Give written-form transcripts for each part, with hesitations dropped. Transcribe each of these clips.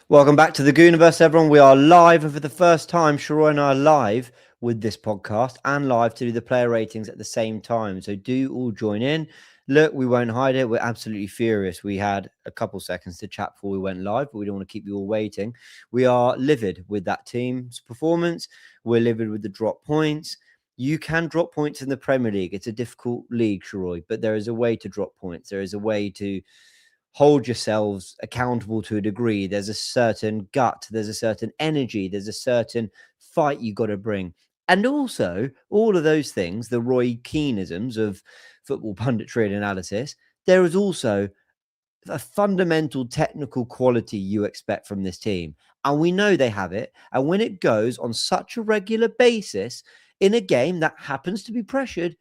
Welcome back to the Goonerverse, everyone. We are live, and for the first time, Sharoy and I are live with this podcast and live to do the player ratings at the same time. So do all join in. Look, we won't hide it. We're absolutely furious. We had a couple seconds to chat before we went live, but we don't want to keep you all waiting. We are livid with that team's performance. We're livid with the drop points. You can drop points in the Premier League. It's a difficult league, Sharoy, but there is a way to drop points. There is a way to hold yourselves accountable to a degree. There's a certain gut, there's a certain energy, there's a certain fight you got to bring. And also, all of those things, the Roy Keaneisms of football punditry and analysis, there is also a fundamental technical quality you expect from this team. And we know they have it. And when it goes on such a regular basis in a game that happens to be pressured,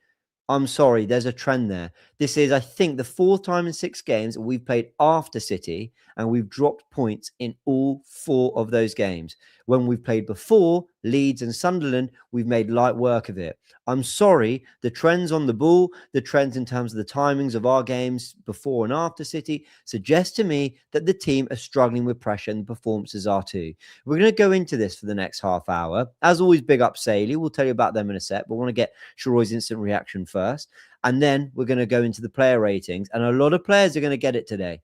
I'm sorry, there's a trend there. This is, I think, the fourth time in 6 games we've played after City, and we've dropped points in all 4 of those games. When we've played before, Leeds and Sunderland, we've made light work of it. I'm sorry, the trends on the ball, the trends in terms of the timings of our games before and after City suggest to me that the team are struggling with pressure, and the performances are too. We're going to go into this for the next half hour. As always, big up Saley. We'll tell you about them in a sec, but I want to get Sharoy's instant reaction first. And then we're going to go into the player ratings. And a lot of players are going to get it today.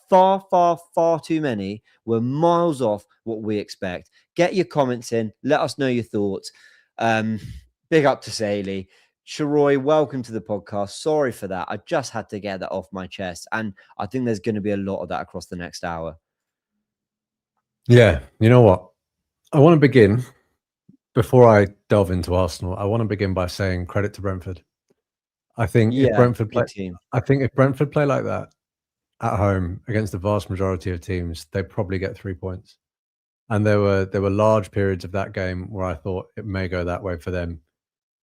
Far too many were miles off what we expect. Get your comments in. Let us know your thoughts. Big up to Saley. Sharoy, welcome to the podcast. Sorry for that. I just had to get that off my chest. And I think there's going to be a lot of that across the next hour. Yeah, you know what? I want to begin, before I delve into Arsenal, I want to begin by saying credit to Brentford. I think if Brentford play like that at home against the vast majority of teams, they probably get 3 points. And there were large periods of that game where I thought it may go that way for them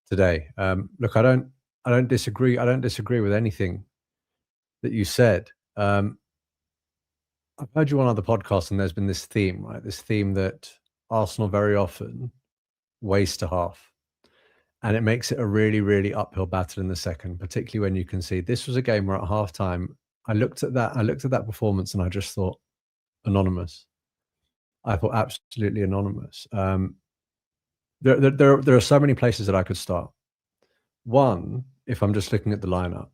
today. Look, I don't disagree. I don't disagree with anything that you said. I've heard you on other podcasts, and there's been this theme, right? This theme that Arsenal very often waste a half. And it makes it a really, really uphill battle in the second, particularly when you can see this was a game where at halftime, I looked at that performance and I just thought, anonymous. I thought absolutely anonymous. There are so many places that I could start. One, if I'm just looking at the lineup,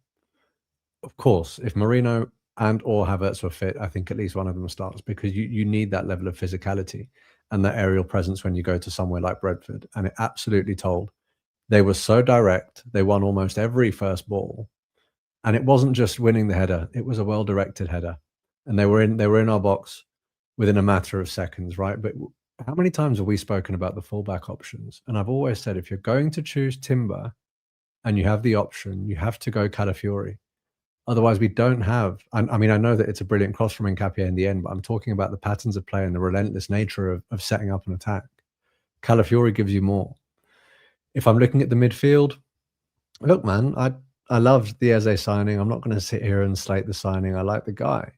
of course, if Marino and or Havertz were fit, I think at least one of them starts, because you need that level of physicality and that aerial presence when you go to somewhere like Brentford. And it absolutely told. They were so direct. They won almost every first ball. And it wasn't just winning the header. It was a well-directed header. And they were in our box within a matter of seconds, right? But how many times have we spoken about the fullback options? And I've always said, if you're going to choose Timber and you have the option, you have to go Calafiori. Otherwise, we don't have... I mean, I know that it's a brilliant cross from Nketiah in the end, but I'm talking about the patterns of play and the relentless nature of setting up an attack. Calafiori gives you more. If I'm looking at the midfield, look, man, I loved the Eze signing. I'm not going to sit here and slate the signing. I like the guy.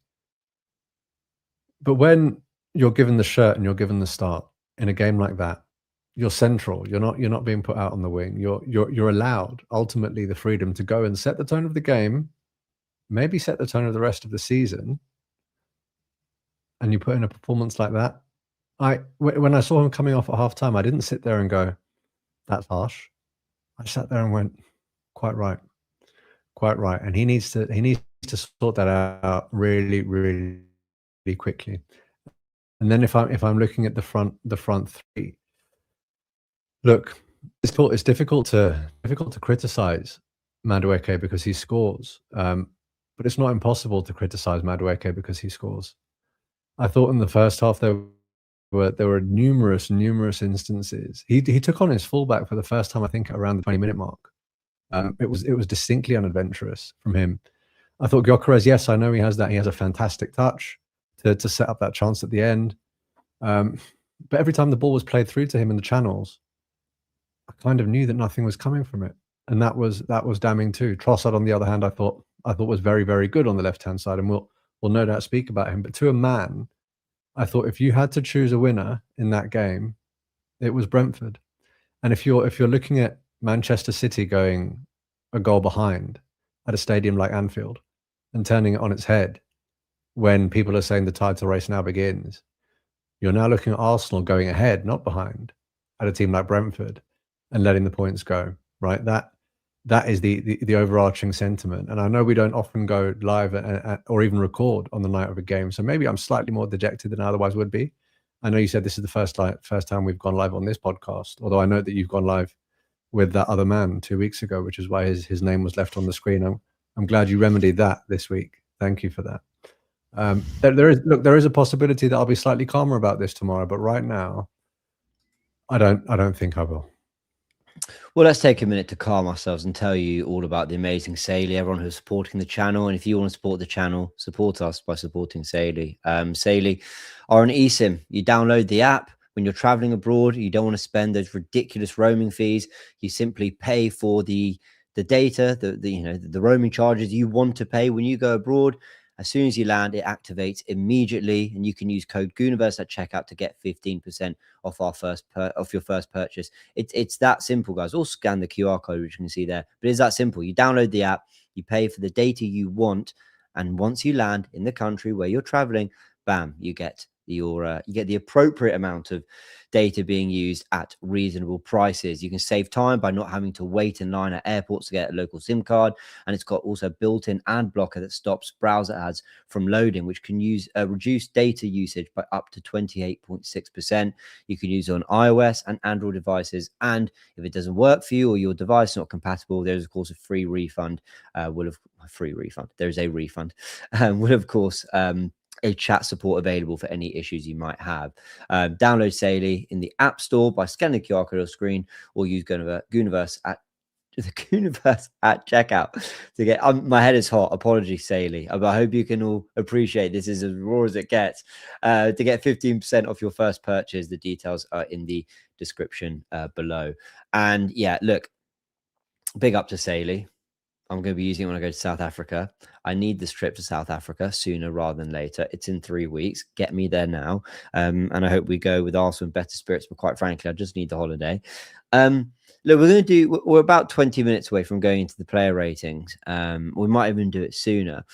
But when you're given the shirt and you're given the start in a game like that, you're central. You're not being put out on the wing. You're allowed ultimately the freedom to go and set the tone of the game, maybe set the tone of the rest of the season. And you put in a performance like that. When I saw him coming off at halftime, I didn't sit there and go, that's harsh. I sat there and went, quite right. And he needs to sort that out really, really quickly. And then if I'm looking at the front three, look, it's difficult to criticize Madueke because he scores, but it's not impossible to criticize Madueke because he scores. I thought in the first half there were numerous instances. He took on his fullback for the first time, I think, around the 20-minute mark. It was distinctly unadventurous from him. I thought Gyökeres, yes, I know he has that. He has a fantastic touch to set up that chance at the end. But every time the ball was played through to him in the channels, I kind of knew that nothing was coming from it, and that was damning too. Trossard, on the other hand, I thought was very, very good on the left-hand side, and we'll no doubt speak about him. But to a man, I thought if you had to choose a winner in that game, it was Brentford. And if you're looking at Manchester City going a goal behind at a stadium like Anfield and turning it on its head when people are saying the title race now begins, You're now looking at Arsenal going ahead, not behind, at a team like Brentford and letting the points go, right? That is the overarching sentiment. And I know we don't often go live or even record on the night of a game. So maybe I'm slightly more dejected than I otherwise would be. I know you said this is the first time we've gone live on this podcast, although I know that you've gone live with that other man 2 weeks ago, which is why his name was left on the screen. I'm glad you remedied that this week. Thank you for that. There is a possibility that I'll be slightly calmer about this tomorrow, but right now, I don't think I will. Well, let's take a minute to calm ourselves and tell you all about the amazing Saily, everyone who's supporting the channel. And if you want to support the channel, support us by supporting Saily. Saily are an eSIM. You download the app when you're traveling abroad. You don't want to spend those ridiculous roaming fees. You simply pay for the data, the roaming charges you want to pay when you go abroad. As soon as you land, it activates immediately, and you can use code Goonerverse at checkout to get 15% off your first purchase. It's that simple, guys. Or scan the QR code, which you can see there. But it's that simple. You download the app, you pay for the data you want, and once you land in the country where you're traveling, bam, you get the appropriate amount of data being used at reasonable prices. You can save time by not having to wait in line at airports to get a local SIM card, and it's got also built-in ad blocker that stops browser ads from loading, which can reduce data usage by up to 28.6%. You can use it on iOS and Android devices, and if it doesn't work for you or your device is not compatible, there's of course a free refund. There is a refund. Will of course a chat support available for any issues you might have. Download Saily in the App Store by scanning the QR code on the screen, or use Goonerverse at checkout to get. My head is hot. Apologies, Saily. I hope you can all appreciate this is as raw as it gets. To get 15% off your first purchase, the details are in the description below. And yeah, look, big up to Saily. I'm going to be using it when I go to South Africa. I need this trip to South Africa sooner rather than later. It's in 3 weeks. Get me there now. And I hope we go with Arsenal in better spirits. But quite frankly, I just need the holiday. Look, we're about 20 minutes away from going into the player ratings. We might even do it sooner.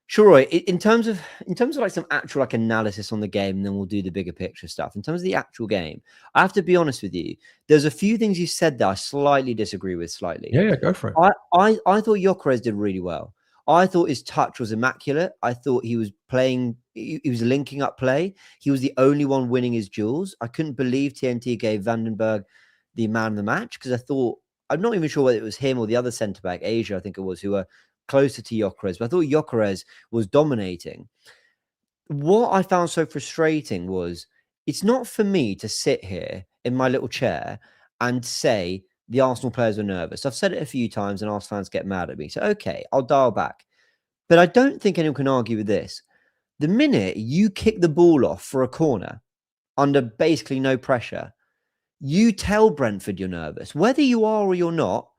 Sure, Roy, in terms of like some actual like analysis on the game, and then we'll do the bigger picture stuff. In terms of the actual game, I have to be honest with you. There's a few things you said that I slightly disagree with slightly. Yeah, go for it. I thought Gyökeres did really well. I thought his touch was immaculate. I thought he was playing, he was linking up play. He was the only one winning his duels. I couldn't believe TNT gave Vandenberg the man of the match, because I thought, I'm not even sure whether it was him or the other centre back, Asia, I think it was, who were closer to Gyökeres, but I thought Gyökeres was dominating. What I found so frustrating was, it's not for me to sit here in my little chair and say the Arsenal players are nervous. I've said it a few times and Arsenal fans get mad at me. So, okay, I'll dial back. But I don't think anyone can argue with this. The minute you kick the ball off for a corner under basically no pressure, you tell Brentford you're nervous. Whether you are or you're not,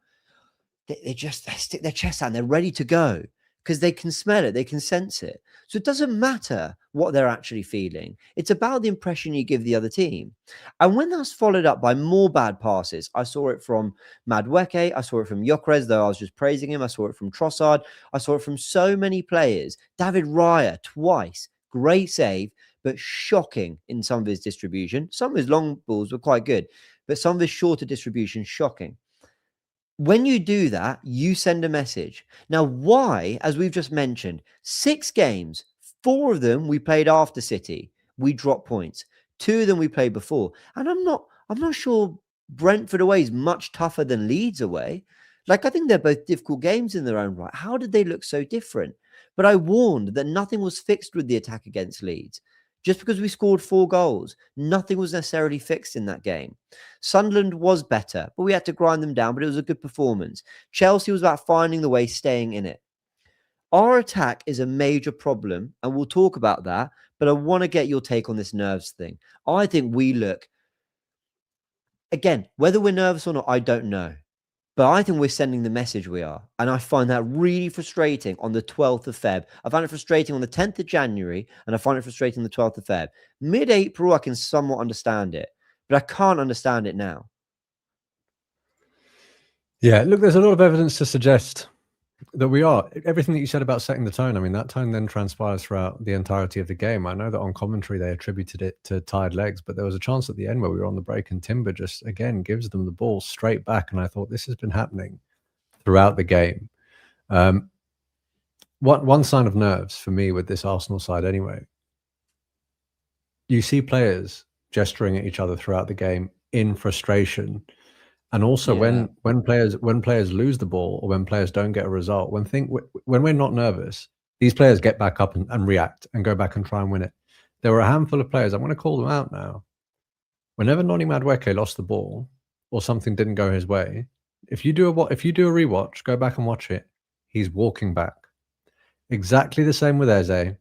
they stick their chest out and they're ready to go because they can smell it, they can sense it. So it doesn't matter what they're actually feeling. It's about the impression you give the other team. And when that's followed up by more bad passes, I saw it from Madueke, I saw it from Gyökeres, though I was just praising him. I saw it from Trossard. I saw it from so many players. David Raya twice, great save, but shocking in some of his distribution. Some of his long balls were quite good, but some of his shorter distribution, shocking. When you do that, you send a message. Now, why, as we've just mentioned, 6 games, 4 of them we played after City, we dropped points. 2 of them we played before. And I'm not sure Brentford away is much tougher than Leeds away. Like, I think they're both difficult games in their own right. How did they look so different? But I warned that nothing was fixed with the attack against Leeds. Just because we scored 4 goals, nothing was necessarily fixed in that game. Sunderland was better, but we had to grind them down, but it was a good performance. Chelsea was about finding the way, staying in it. Our attack is a major problem, and we'll talk about that, but I want to get your take on this nerves thing. I think we look, again, whether we're nervous or not, I don't know. But I think we're sending the message we are. And I find that really frustrating on the 12th of Feb. I find it frustrating on the 10th of January, and I find it frustrating on the 12th of Feb. Mid-April, I can somewhat understand it, but I can't understand it now. Yeah, look, there's a lot of evidence to suggest That we are. Everything that you said about setting the tone, I mean, that tone then transpires throughout the entirety of the game. I know that on commentary they attributed it to tired legs, but there was a chance at the end where we were on the break and Timber just, again, gives them the ball straight back. And I thought this has been happening throughout the game. One sign of nerves for me with this Arsenal side anyway, you see players gesturing at each other throughout the game in frustration. And also when players lose the ball or when players don't get a result, when we're not nervous, these players get back up and react and go back and try and win it. There were a handful of players, I'm going to call them out now. Whenever Noni Madueke lost the ball or something didn't go his way, if you do a rewatch, go back and watch it, he's walking back. Exactly the same with Eze.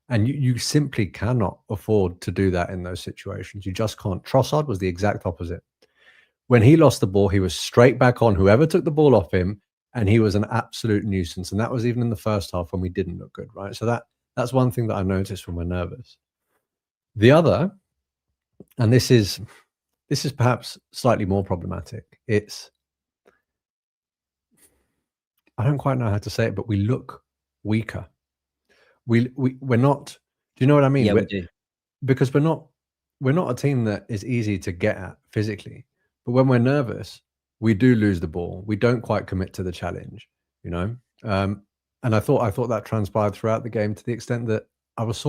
And you simply cannot afford to do that in those situations. You just can't. Trossard was the exact opposite. When he lost the ball, he was straight back on whoever took the ball off him, and he was an absolute nuisance. And that was even in the first half when we didn't look good, right? So that's one thing that I noticed when we're nervous. The other, and this is perhaps slightly more problematic, it's, I don't quite know how to say it, but we look weaker. We're not. Do you know what I mean? Yeah, we do. Because we're not a team that is easy to get at physically. But when we're nervous, we do lose the ball. We don't quite commit to the challenge, you know. And I thought that transpired throughout the game to the extent that I was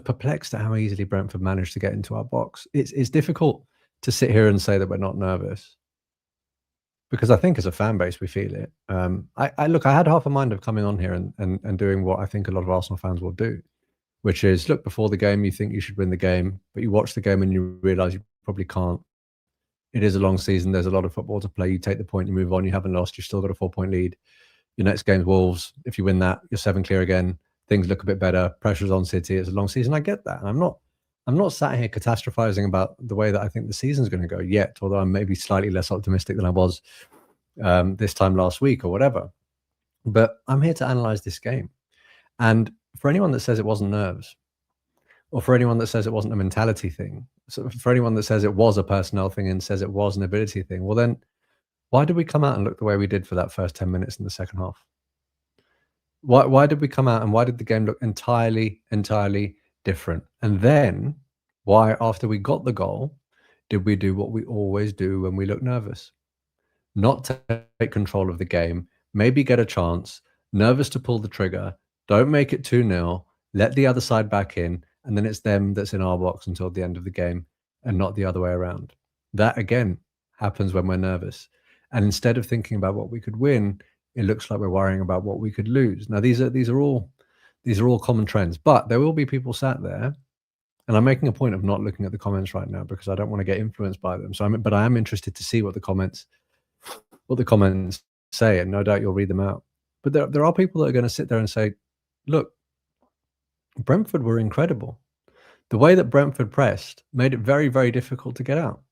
perplexed at how easily Brentford managed to get into our box. It's difficult to sit here and say that we're not nervous, because I think as a fan base we feel it. I had half a mind of coming on here and doing what I think a lot of Arsenal fans will do, which is look, before the game you think you should win the game, but you watch the game and you realise you probably can't. It is a long season. There's a lot of football to play. You take the point, you move on. You haven't lost. You've still got a 4-point lead. Your next game's Wolves. If you win that, you're 7 clear again. Things look a bit better. Pressure's on City. It's a long season. I get that. And I'm not sat here catastrophizing about the way that I think the season's going to go yet, although I'm maybe slightly less optimistic than I was this time last week or whatever. But I'm here to analyze this game. And for anyone that says it wasn't nerves, or for anyone that says it wasn't a mentality thing, so for anyone that says it was a personnel thing and says it was an ability thing, well then, why did we come out and look the way we did for that first 10 minutes in the second half? Why did we come out and why did the game look entirely different? And then, why, after we got the goal, did we do what we always do when we look nervous? Not take control of the game, maybe get a chance, nervous to pull the trigger, don't make it 2-0, let the other side back in, and then it's them that's in our box until the end of the game and not the other way around. That, again, happens when we're nervous. And instead of thinking about what we could win, it looks like we're worrying about what we could lose. Now, these are all common trends, but there will be people sat there, and I'm making a point of not looking at the comments right now because I don't want to get influenced by them. But I am interested to see what the comments say, and no doubt you'll read them out. But there are people that are going to sit there and say, look, Brentford were incredible. The way that Brentford pressed made it very, very difficult to get out.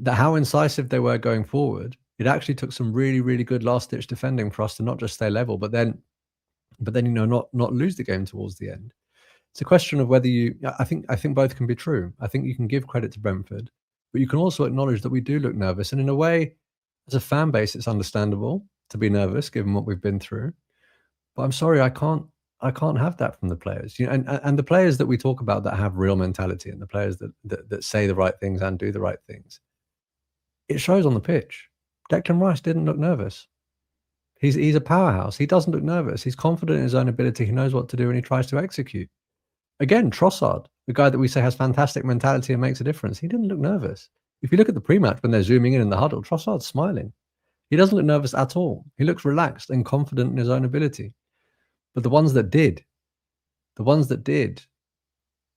How incisive they were going forward, it actually took some really, really good last-ditch defending for us to not just stay level, but then not lose the game towards the end. It's a question of whether I think both can be true. I think you can give credit to Brentford, but you can also acknowledge that we do look nervous. And in a way, as a fan base, it's understandable to be nervous given what we've been through. But I'm sorry, I can't have that from the players. And the players that we talk about that have real mentality, and the players that say the right things and do the right things, it shows on the pitch. Declan Rice didn't look nervous. He's a powerhouse. He doesn't look nervous. He's confident in his own ability. He knows what to do and he tries to execute. Again, Trossard, the guy that we say has fantastic mentality and makes a difference, he didn't look nervous. If you look at the pre-match when they're zooming in the huddle, Trossard's smiling. He doesn't look nervous at all. He looks relaxed and confident in his own ability. But the ones that did,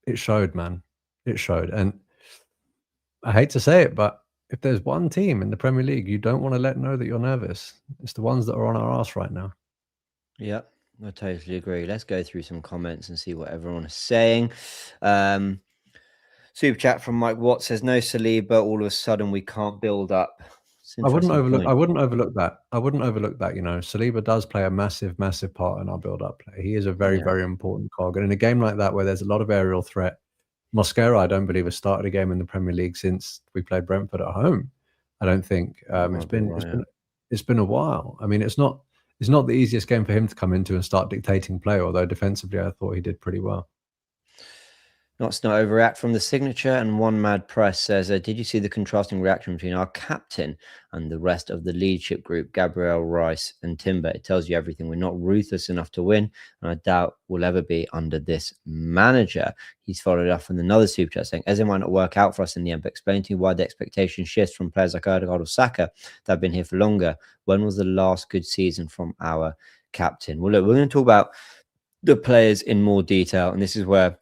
it showed, man. It showed. And I hate to say it, but if there's one team in the Premier League you don't want to let know that you're nervous, it's the ones that are on our arse right now. Yeah, I totally agree. Let's go through some comments and see what everyone is saying. Super chat from Mike Watt says, no Saliba, all of a sudden we can't build up. I wouldn't overlook that. Saliba does play a massive, massive part in our build-up play. He is a very, very important cog. And in a game like that where there's a lot of aerial threat, Mosquera, I don't believe, has started a game in the Premier League since we played Brentford at home. I don't think it's been a while. I mean, it's not it's not the easiest game for him to come into and start dictating play, although defensively I thought he did pretty well. Not to not overreact from the signature, and One Mad Press says, did you see the contrasting reaction between our captain and the rest of the leadership group, Gabriel, Rice and Timber? It tells you everything. We're not ruthless enough to win, and I doubt we'll ever be under this manager. He's followed up with another super chat saying, as it might not work out for us in the end, but explain to me why the expectation shifts from players like Odegaard or Saka that have been here for longer. When was the last good season from our captain? Well, look, we're going to talk about the players in more detail, and this is where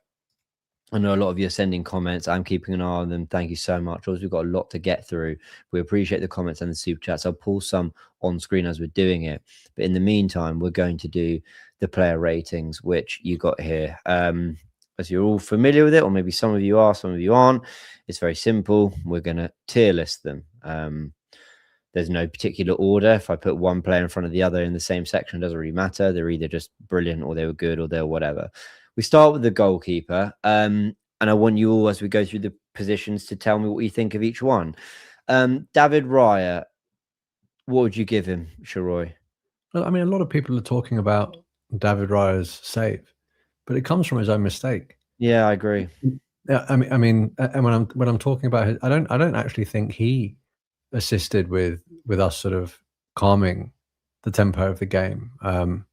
I know a lot of you are sending comments. I'm keeping an eye on them. Thank you so much. Also, we've got a lot to get through. We appreciate the comments and the super chats. I'll pull some on screen as we're doing it. But in the meantime, we're going to do the player ratings, which you got here. As you're all familiar with it, or maybe some of you are, some of you aren't. It's very simple. We're going to tier list them. There's no particular order. If I put one player in front of the other in the same section, it doesn't really matter. They're either just brilliant or they were good or they're whatever. We start with the goalkeeper. And I want you all, as we go through the positions, to tell me what you think of each one. David Raya, what would you give him, Sharoy? Well, I mean, a lot of people are talking about David Raya's save, but it comes from his own mistake. Yeah, I agree. Yeah, I mean, and when I'm talking about it, I don't actually think he assisted with us sort of calming the tempo of the game.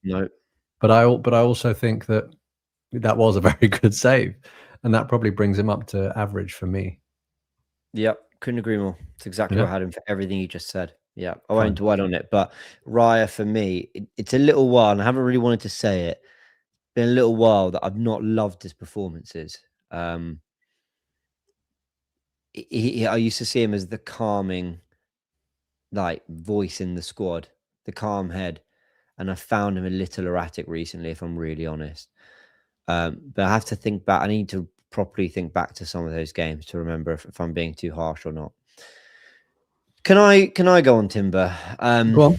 No, but I also think that was a very good save, and that probably brings him up to average for me. Yep, couldn't agree more. It's exactly what I had him for everything you just said. Yeah, I won't dwell on it, but Raya for me, it's a little while, and I haven't really wanted to say it. It's been a little while that I've not loved his performances. I used to see him as the calming, like, voice in the squad, the calm head, and I found him a little erratic recently, if I'm really honest. But I have to think back. I need to properly think back to some of those games to remember if I'm being too harsh or not. Can I go on Timber? Go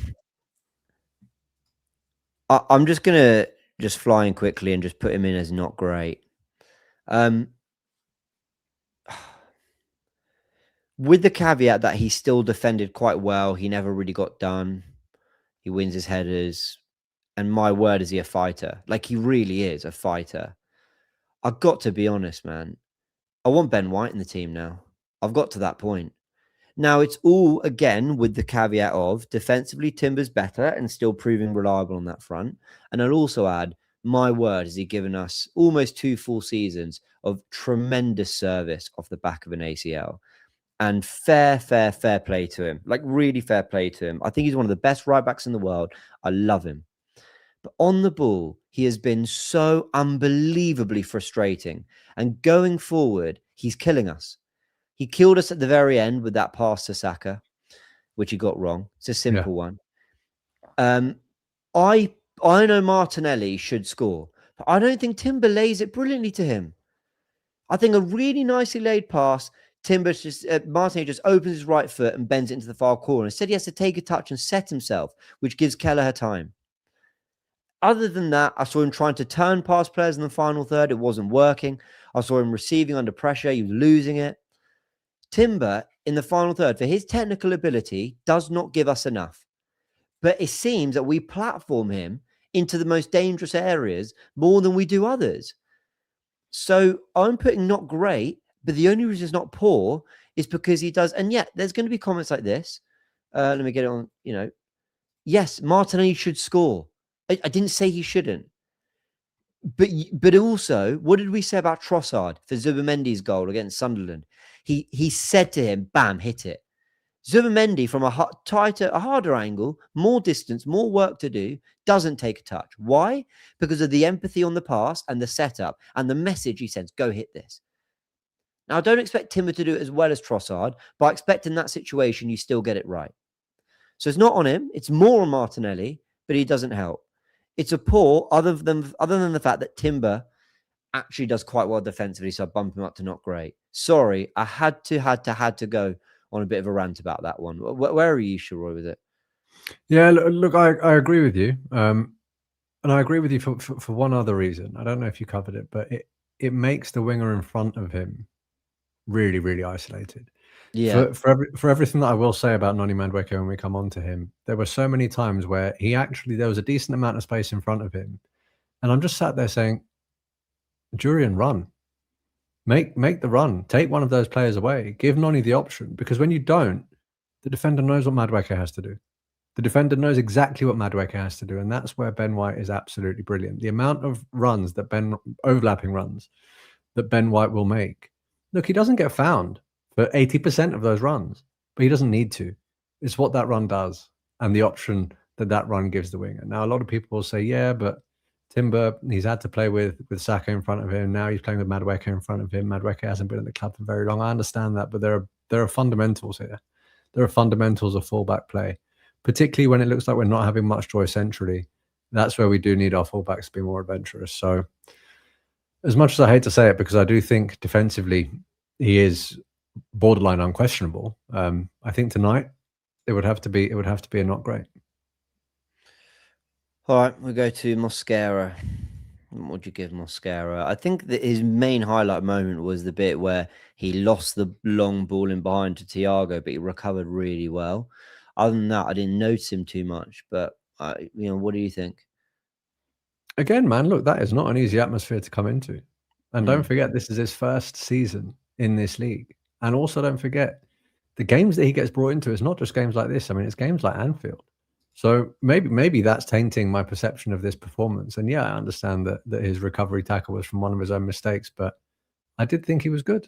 on. I'm just gonna fly in quickly and just put him in as not great. With the caveat that he still defended quite well. He never really got done. He wins his headers. And my word, is he a fighter? Like, he really is a fighter. I've got to be honest, man. I want Ben White in the team now. I've got to that point. Now, it's all, again, with the caveat of defensively, Timber's better and still proving reliable on that front. And I'll also add, my word, has he given us almost 2 full seasons of tremendous service off the back of an ACL. And fair play to him. Like, really fair play to him. I think he's one of the best right backs in the world. I love him. But on the ball, he has been so unbelievably frustrating. And going forward, he's killing us. He killed us at the very end with that pass to Saka, which he got wrong. It's a simple one. I know Martinelli should score, but I don't think Timber lays it brilliantly to him. I think a really nicely laid pass, Martinelli just opens his right foot and bends it into the far corner. Instead, he has to take a touch and set himself, which gives Kelleher time. Other than that, I saw him trying to turn past players in the final third. It wasn't working. I saw him receiving under pressure. He was losing it. Timber, in the final third, for his technical ability, does not give us enough. But it seems that we platform him into the most dangerous areas more than we do others. So I'm putting not great, but the only reason it's not poor is because he does. And yet, there's going to be comments like this. Let me get it on, yes, Martinelli should score. I didn't say he shouldn't. But also, what did we say about Trossard for Zubimendi's goal against Sunderland? He said to him, bam, hit it. Zubimendi, from a harder angle, more distance, more work to do, doesn't take a touch. Why? Because of the empathy on the pass and the setup and the message he sends, go hit this. Now, I don't expect Timber to do it as well as Trossard, but I expect in that situation, you still get it right. So it's not on him. It's more on Martinelli, but he doesn't help. It's a poor, other than the fact that Timber actually does quite well defensively, so I bump him up to not great. Sorry, I had to go on a bit of a rant about that one. Where are you, Sharoy, with it? Yeah, look, I agree with you, and I agree with you for one other reason. I don't know if you covered it, but it makes the winger in front of him really, really isolated. Yeah. For everything that I will say about Noni Madueke when we come on to him, there were so many times where there was a decent amount of space in front of him, and I'm just sat there saying, "Jurian, run. Make the run. Take one of those players away. Give Noni the option, because when you don't, the defender knows what Madueke has to do. The defender knows exactly what Madueke has to do, and that's where Ben White is absolutely brilliant. The amount of overlapping runs that Ben White will make. Look, he doesn't get found for 80% of those runs, but he doesn't need to. It's what that run does and the option that run gives the winger. Now, a lot of people will say, yeah, but Timber, he's had to play with Saka in front of him. Now he's playing with Madueke in front of him. Madueke hasn't been at the club for very long. I understand that, but there are fundamentals here. There are fundamentals of fullback play, particularly when it looks like we're not having much joy centrally. That's where we do need our fullbacks to be more adventurous. So, as much as I hate to say it, because I do think defensively he is borderline unquestionable, I think tonight it would have to be a not great. All right, we go to Mosquera. What would you give Mosquera? I think that his main highlight moment was the bit where he lost the long ball in behind to Thiago, but he recovered really well. Other than that, I didn't notice him too much. But what do you think? Again, man, look, that is not an easy atmosphere to come into, and don't forget this is his first season in this league, and also don't forget the games that he gets brought into. It's not just games like this. I mean, it's games like Anfield. So maybe that's tainting my perception of this performance. And yeah, I understand that his recovery tackle was from one of his own mistakes, but I did think he was good.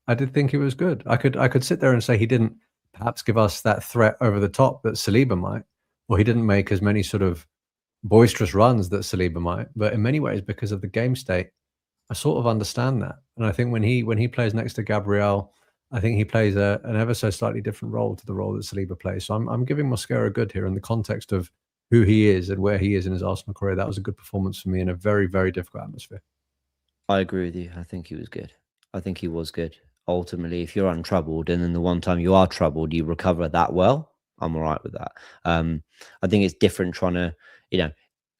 I could sit there and say he didn't perhaps give us that threat over the top that Saliba might, or he didn't make as many sort of boisterous runs that Saliba might. But in many ways, because of the game state, I sort of understand that. And I think when he plays next to Gabriel, I think he plays an ever so slightly different role to the role that Saliba plays. So I'm giving Mosquera a good here in the context of who he is and where he is in his Arsenal career. That was a good performance for me in a very, very difficult atmosphere. I agree with you. I think he was good. I think he was good. Ultimately, if you're untroubled and then the one time you are troubled, you recover that well, I'm all right with that. I think it's different trying to,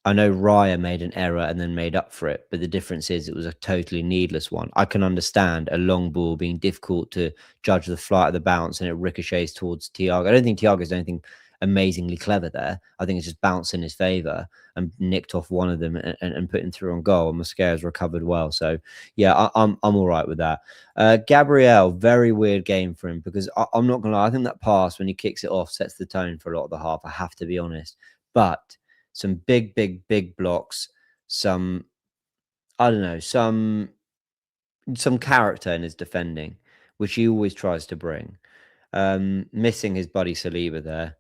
I know Raya made an error and then made up for it, but the difference is it was a totally needless one. I can understand a long ball being difficult to judge the flight of the bounce and it ricochets towards Thiago. I don't think Thiago's done anything amazingly clever there. I think it's just bounced in his favour and nicked off one of them and put him through on goal. And Mosquera's recovered well. So, yeah, I'm all right with that. Gabriel, very weird game for him because I'm not going to lie. I think that pass, when he kicks it off, sets the tone for a lot of the half. I have to be honest. But some big blocks, some, I don't know, some character in his defending, which he always tries to bring. Missing his buddy Saliba there.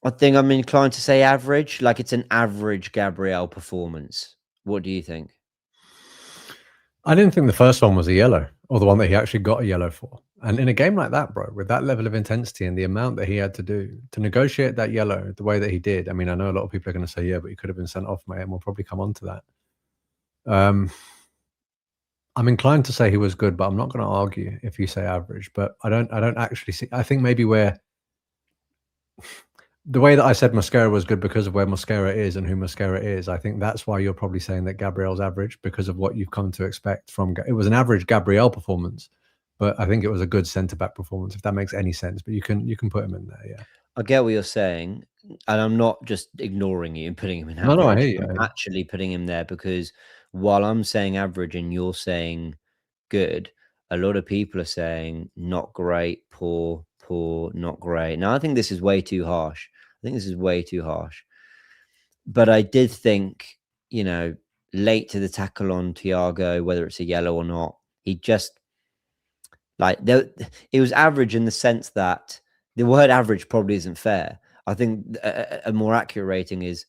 I think I'm inclined to say average, like it's an average Gabriel performance. What do you think? I didn't think the first one was a yellow, or the one that he actually got a yellow for. And in a game like that, bro, with that level of intensity and the amount that he had to do to negotiate that yellow the way that he did, I mean, I know a lot of people are going to say, yeah, but he could have been sent off, mate, and we'll probably come on to that. I'm inclined to say he was good, but I'm not going to argue if you say average. But I don't actually see. I think maybe the way that I said Mosquera was good because of where Mosquera is and who Mosquera is, I think that's why you're probably saying that Gabriel's average, because of what you've come to expect from. It was an average Gabriel performance, but I think it was a good centre back performance, if that makes any sense. But you can put him in there, yeah. I get what you're saying, and I'm not just ignoring you and putting him in No, I average. hear you. I'm actually putting him there because while I'm saying average and you're saying good, a lot of people are saying not great, poor, not great. Now, I think this is way too harsh. But I did think, late to the tackle on Thiago, whether it's a yellow or not, he just it was average in the sense that the word average probably isn't fair. I think a more accurate rating is,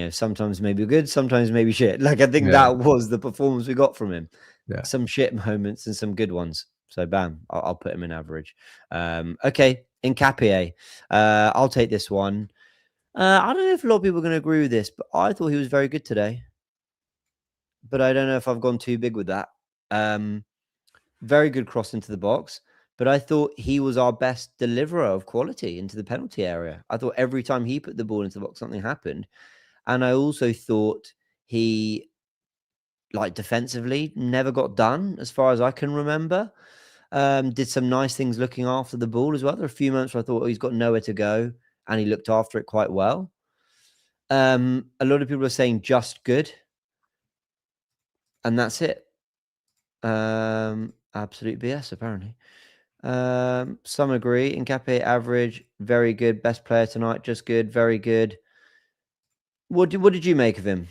sometimes maybe good, sometimes maybe shit. Like, I think that was the performance we got from him. Yeah. Some shit moments and some good ones. So, bam, I'll put him in average. Okay, Nkapie. I'll take this one. I don't know if a lot of people are going to agree with this, but I thought he was very good today. But I don't know if I've gone too big with that. Very good cross into the box, but I thought he was our best deliverer of quality into the penalty area. I thought every time he put the ball into the box, something happened. And I also thought he, defensively, never got done as far as I can remember. Did some nice things looking after the ball as well. There are a few moments where I thought, oh, he's got nowhere to go, and he looked after it quite well. A lot of people are saying just good, and that's it. Absolute BS, apparently. Some agree. Nkapé average, very good. Best player tonight, just good, very good. What did you make of him?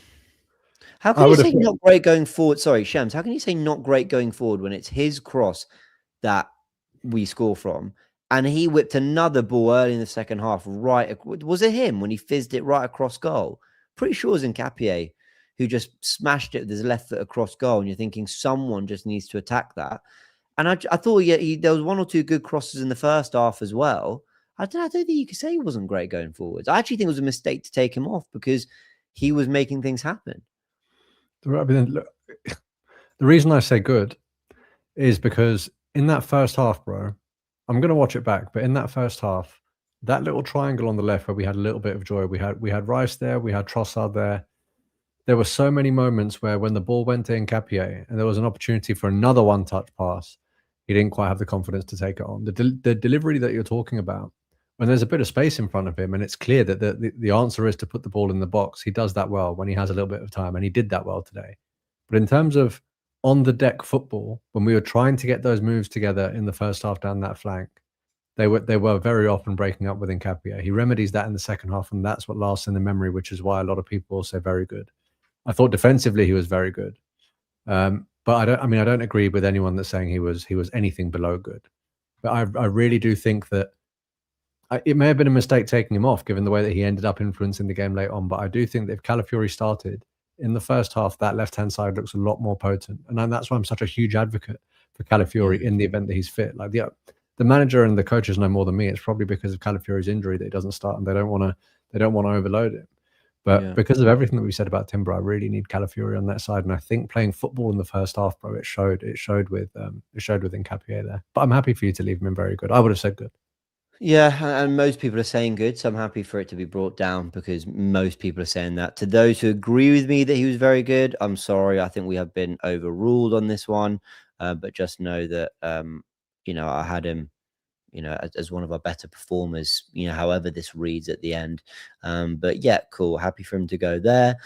How can you say not great going forward? Sorry, Shams. How can you say not great going forward when it's his cross that we score from, and he whipped another ball early in the second half? Right, was it him when he fizzed it right across goal? Pretty sure it was Nkapé who just smashed it with his left foot across goal, and you're thinking someone just needs to attack that. And I thought, yeah, there was one or two good crosses in the first half as well. I don't think you could say he wasn't great going forwards. I actually think it was a mistake to take him off because he was making things happen. The reason I say good is because in that first half, bro, I'm going to watch it back, but in that first half, that little triangle on the left where we had a little bit of joy, we had Rice there, we had Trossard there. There were so many moments where when the ball went to Nkapé and there was an opportunity for another one-touch pass, he didn't quite have the confidence to take it on. The delivery that you're talking about, when there's a bit of space in front of him and it's clear that the answer is to put the ball in the box, he does that well when he has a little bit of time, and he did that well today. But in terms of on-the-deck football, when we were trying to get those moves together in the first half down that flank, they were very often breaking up with Nkapé. He remedies that in the second half, and that's what lasts in the memory, which is why a lot of people will say very good. I thought defensively he was very good, but I don't agree with anyone that's saying he was anything below good. But I really do think that it may have been a mistake taking him off, given the way that he ended up influencing the game late on. But I do think that if Calafiori started in the first half, that left-hand side looks a lot more potent, and that's why I'm such a huge advocate for Calafiori in the event that he's fit. Like the manager and the coaches know more than me. It's probably because of Calafiori's injury that he doesn't start, and they don't want to overload him. But because of everything that we said about Timber, I really need Calafiori on that side. And I think playing football in the first half, bro, it showed with Nkapé there. But I'm happy for you to leave him in very good. I would have said good. Yeah, and most people are saying good, so I'm happy for it to be brought down because most people are saying that. To those who agree with me that he was very good, I'm sorry. I think we have been overruled on this one. But just know that I had him as one of our better performers, however this reads at the end. But yeah, cool. Happy for him to go there.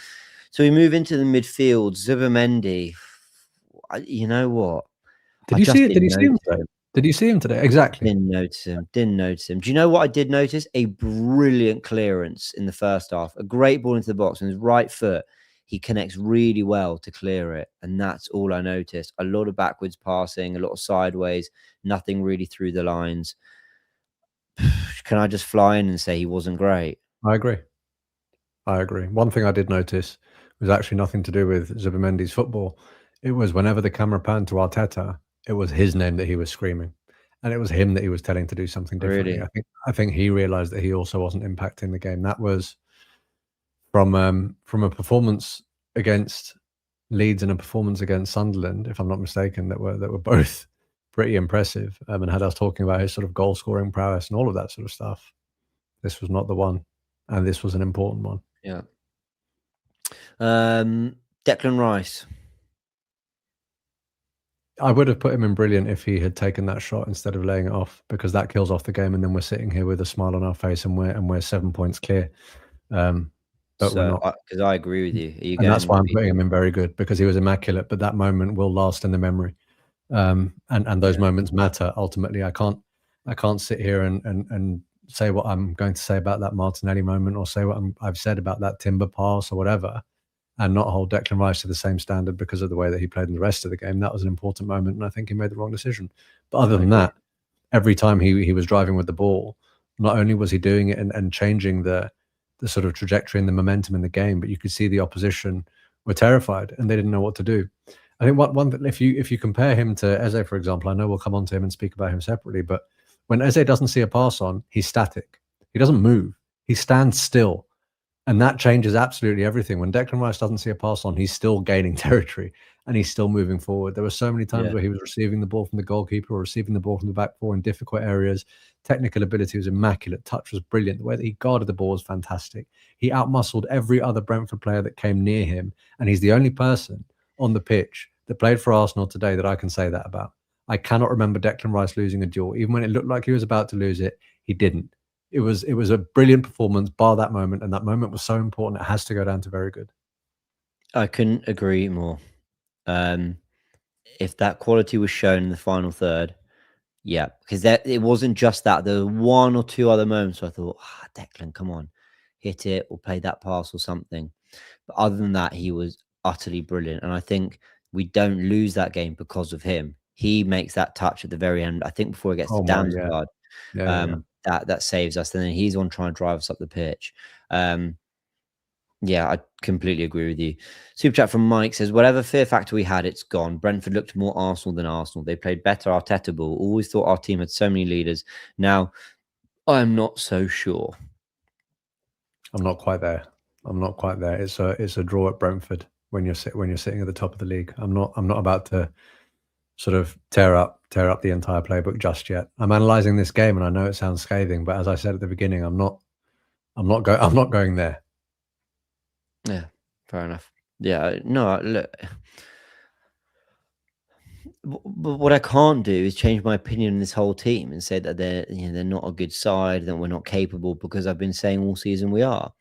So we move into the midfield. Zubimendi. You know what? Did you see it? Did you see him today? Did you see him today? Exactly. Didn't notice him. Do you know what I did notice? A brilliant clearance in the first half. A great ball into the box on his right foot. He connects really well to clear it. And that's all I noticed. A lot of backwards passing, a lot of sideways, nothing really through the lines. Can I just fly in and say he wasn't great? I agree. One thing I did notice was actually nothing to do with Zubimendi's football. It was whenever the camera panned to Arteta, it was his name that he was screaming. And it was him that he was telling to do something differently. Really? I think he realised that he also wasn't impacting the game. That was from a performance against Leeds and a performance against Sunderland, if I'm not mistaken, that were both pretty impressive, and had us talking about his sort of goal scoring prowess and all of that sort of stuff. This was not the one, and this was an important one. Yeah. Declan Rice. I would have put him in brilliant if he had taken that shot instead of laying it off, because that kills off the game, and then we're sitting here with a smile on our face, and we're 7 points clear. But we're not, because I agree with you. And that's why I'm putting him in very good, because he was immaculate. But that moment will last in the memory, and those moments matter ultimately. I can't sit here and say what I'm going to say about that Martinelli moment, or say what I've said about that Timber pass or whatever, and not hold Declan Rice to the same standard because of the way that he played in the rest of the game. That was an important moment, and I think he made the wrong decision. But other than that, every time he was driving with the ball, not only was he doing it and changing the sort of trajectory and the momentum in the game, but you could see the opposition were terrified and they didn't know what to do. I think one thing, if you compare him to Eze, for example, I know we'll come on to him and speak about him separately, but when Eze doesn't see a pass on, he's static. He doesn't move. He stands still. And that changes absolutely everything. When Declan Rice doesn't see a pass on, he's still gaining territory and he's still moving forward. There were so many times where he was receiving the ball from the goalkeeper or receiving the ball from the back four in difficult areas. Technical ability was immaculate. Touch was brilliant. The way that he guarded the ball was fantastic. He outmuscled every other Brentford player that came near him. And he's the only person on the pitch that played for Arsenal today that I can say that about. I cannot remember Declan Rice losing a duel. Even when it looked like he was about to lose it, he didn't. It was a brilliant performance, bar that moment, and that moment was so important. It has to go down to very good. I couldn't agree more. If that quality was shown in the final third, yeah, because it wasn't just that. There were one or two other moments where I thought, Declan, come on, hit it or play that pass or something. But other than that, he was utterly brilliant. And I think we don't lose that game because of him. He makes that touch at the very end, I think before he gets to Damsgaard. That saves us. And then he's on trying to drive us up the pitch. Yeah, I completely agree with you. Super chat from Mike says, whatever fear factor we had, it's gone. Brentford looked more Arsenal than Arsenal. They played better Arteta ball. Always thought our team had so many leaders. Now, I'm not so sure. I'm not quite there. It's a draw at Brentford when you're sitting at the top of the league. I'm not about to sort of tear up the entire playbook just yet. I'm analysing this game, and I know it sounds scathing, but as I said at the beginning, I'm not going there. Yeah, fair enough. Yeah, no, look. But what I can't do is change my opinion on this whole team and say that they're not a good side, that we're not capable, because I've been saying all season we are.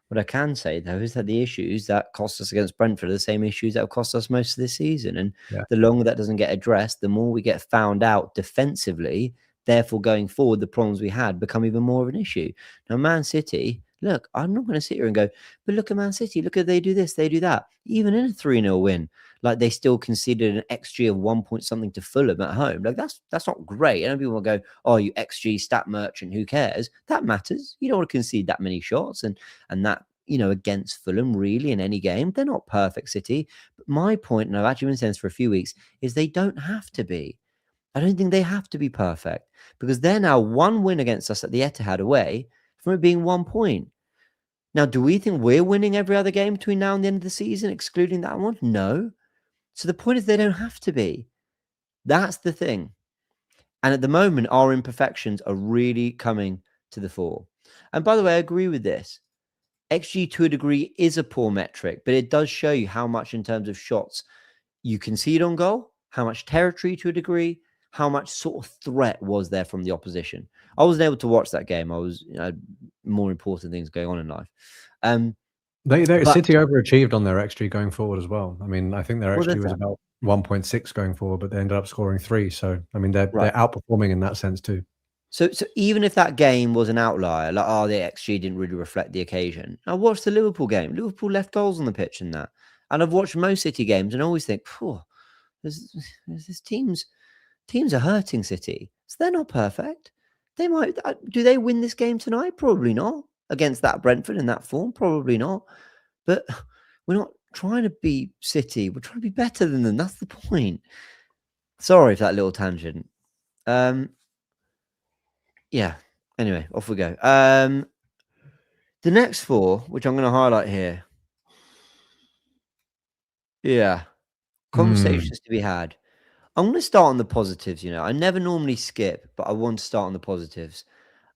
What I can say, though, is that the issues that cost us against Brentford are the same issues that have cost us most of this season. And the longer that doesn't get addressed, the more we get found out defensively. Therefore, going forward, the problems we had become even more of an issue. Now, Man City, look, I'm not going to sit here and go, but look at Man City. Look at they do this, they do that. Even in a 3-0 win, like they still conceded an XG of 1 point something to Fulham at home. Like that's not great. And people will go, oh, you XG stat merchant, who cares? That matters. You don't want to concede that many shots. And that, against Fulham, really, in any game, they're not perfect City. But my point, and I've actually been saying this for a few weeks, is they don't have to be. I don't think they have to be perfect, because they're now one win against us at the Etihad away from it being 1 point. Now, do we think we're winning every other game between now and the end of the season, excluding that one? No. So the point is they don't have to be. That's the thing. And at the moment, our imperfections are really coming to the fore. And by the way, I agree with this. XG to a degree is a poor metric, but it does show you how much in terms of shots you concede on goal, how much territory to a degree, how much sort of threat was there from the opposition. I wasn't able to watch that game. I was more important things going on in life. City overachieved on their XG going forward as well. I mean, I think their XG was about 1.6 going forward, but they ended up scoring 3. So, I mean, they're outperforming in that sense too. So even if that game was an outlier, like, the XG didn't really reflect the occasion. I watched the Liverpool game. Liverpool left goals on the pitch in that. And I've watched most City games and I always think, there's teams are hurting City. So they're not perfect. They might. Do they win this game tonight? Probably not. Against that Brentford in that form? Probably not. But we're not trying to be City. We're trying to be better than them. That's the point. Sorry for that little tangent. Yeah. Anyway, off we go. The next 4, which I'm going to highlight here. Yeah. Conversations to be had. I'm going to start on the positives. I never normally skip, but I want to start on the positives.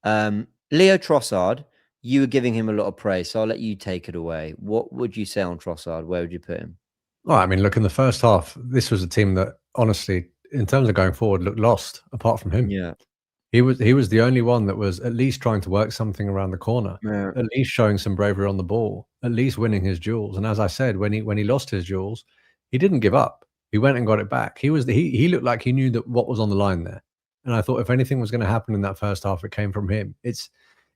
Leo Trossard, you were giving him a lot of praise, so I'll let you take it away. What would you say on Trossard? Where would you put him? Well, I mean, look, in the first half, this was a team that, honestly, in terms of going forward, looked lost apart from him. Yeah. He was the only one that was at least trying to work something around the corner, at least showing some bravery on the ball, at least winning his duels. And as I said, when he lost his duels, he didn't give up. He went and got it back. He looked like he knew that what was on the line there. And I thought if anything was going to happen in that first half, it came from him. It's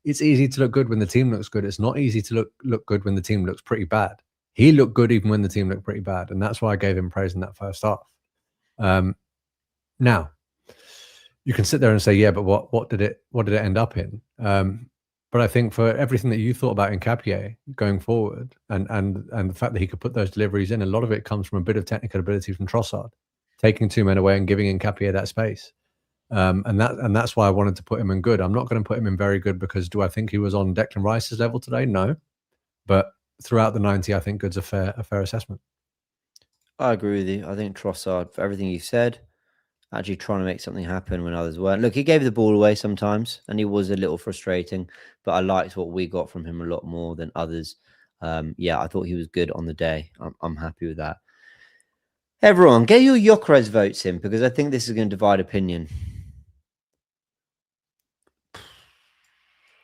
easy to look good when the team looks good. It's not easy to look good when the team looks pretty bad. He looked good even when the team looked pretty bad, and that's why I gave him praise in that first half. Now, you can sit there and say, yeah, but what did it end up in? But I think for everything that you thought about Nketiah going forward, and the fact that he could put those deliveries in, a lot of it comes from a bit of technical ability from Trossard, taking 2 men away and giving Nketiah that space. And that's why I wanted to put him in good. I'm not going to put him in very good because do I think he was on Declan Rice's level today? No, but throughout the 90, I think good's a fair assessment. I agree with you. I think Trossard, for everything you said, actually trying to make something happen when others weren't. Look, he gave the ball away sometimes, and he was a little frustrating, but I liked what we got from him a lot more than others. I thought he was good on the day. I'm happy with that. Everyone, get your Gyökeres votes in because I think this is going to divide opinion.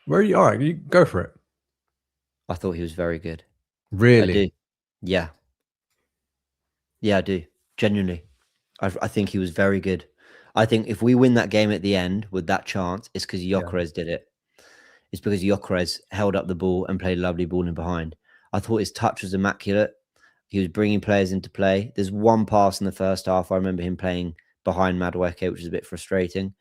Where are you? All right, you go for it. I thought he was very good. Really? I do. Yeah. Yeah, I do. Genuinely. I think he was very good. I think if we win that game at the end with that chance, it's because Gyökeres did it. It's because Gyökeres held up the ball and played a lovely ball in behind. I thought his touch was immaculate. He was bringing players into play. There's one pass in the first half. I remember him playing behind Madueke, which is a bit frustrating.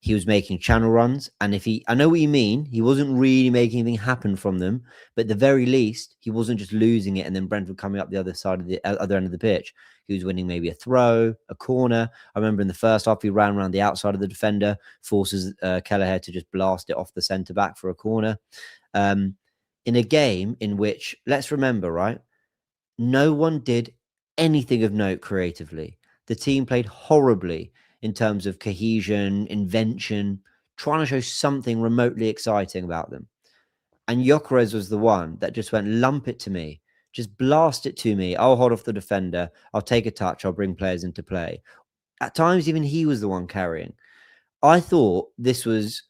He was making channel runs, and I know what you mean. He wasn't really making anything happen from them, but at the very least, he wasn't just losing it and then Brentford coming up the other side of the other end of the pitch. He was winning maybe a throw, a corner. I remember in the first half, he ran around the outside of the defender, forces Kelleher to just blast it off the centre back for a corner. In a game in which, let's remember, right, no one did anything of note creatively. The team played horribly in terms of cohesion, invention, trying to show something remotely exciting about them. And Gyökeres was the one that just went, lump it to me, just blast it to me. I'll hold off the defender. I'll take a touch. I'll bring players into play. At times, even he was the one carrying. I thought this was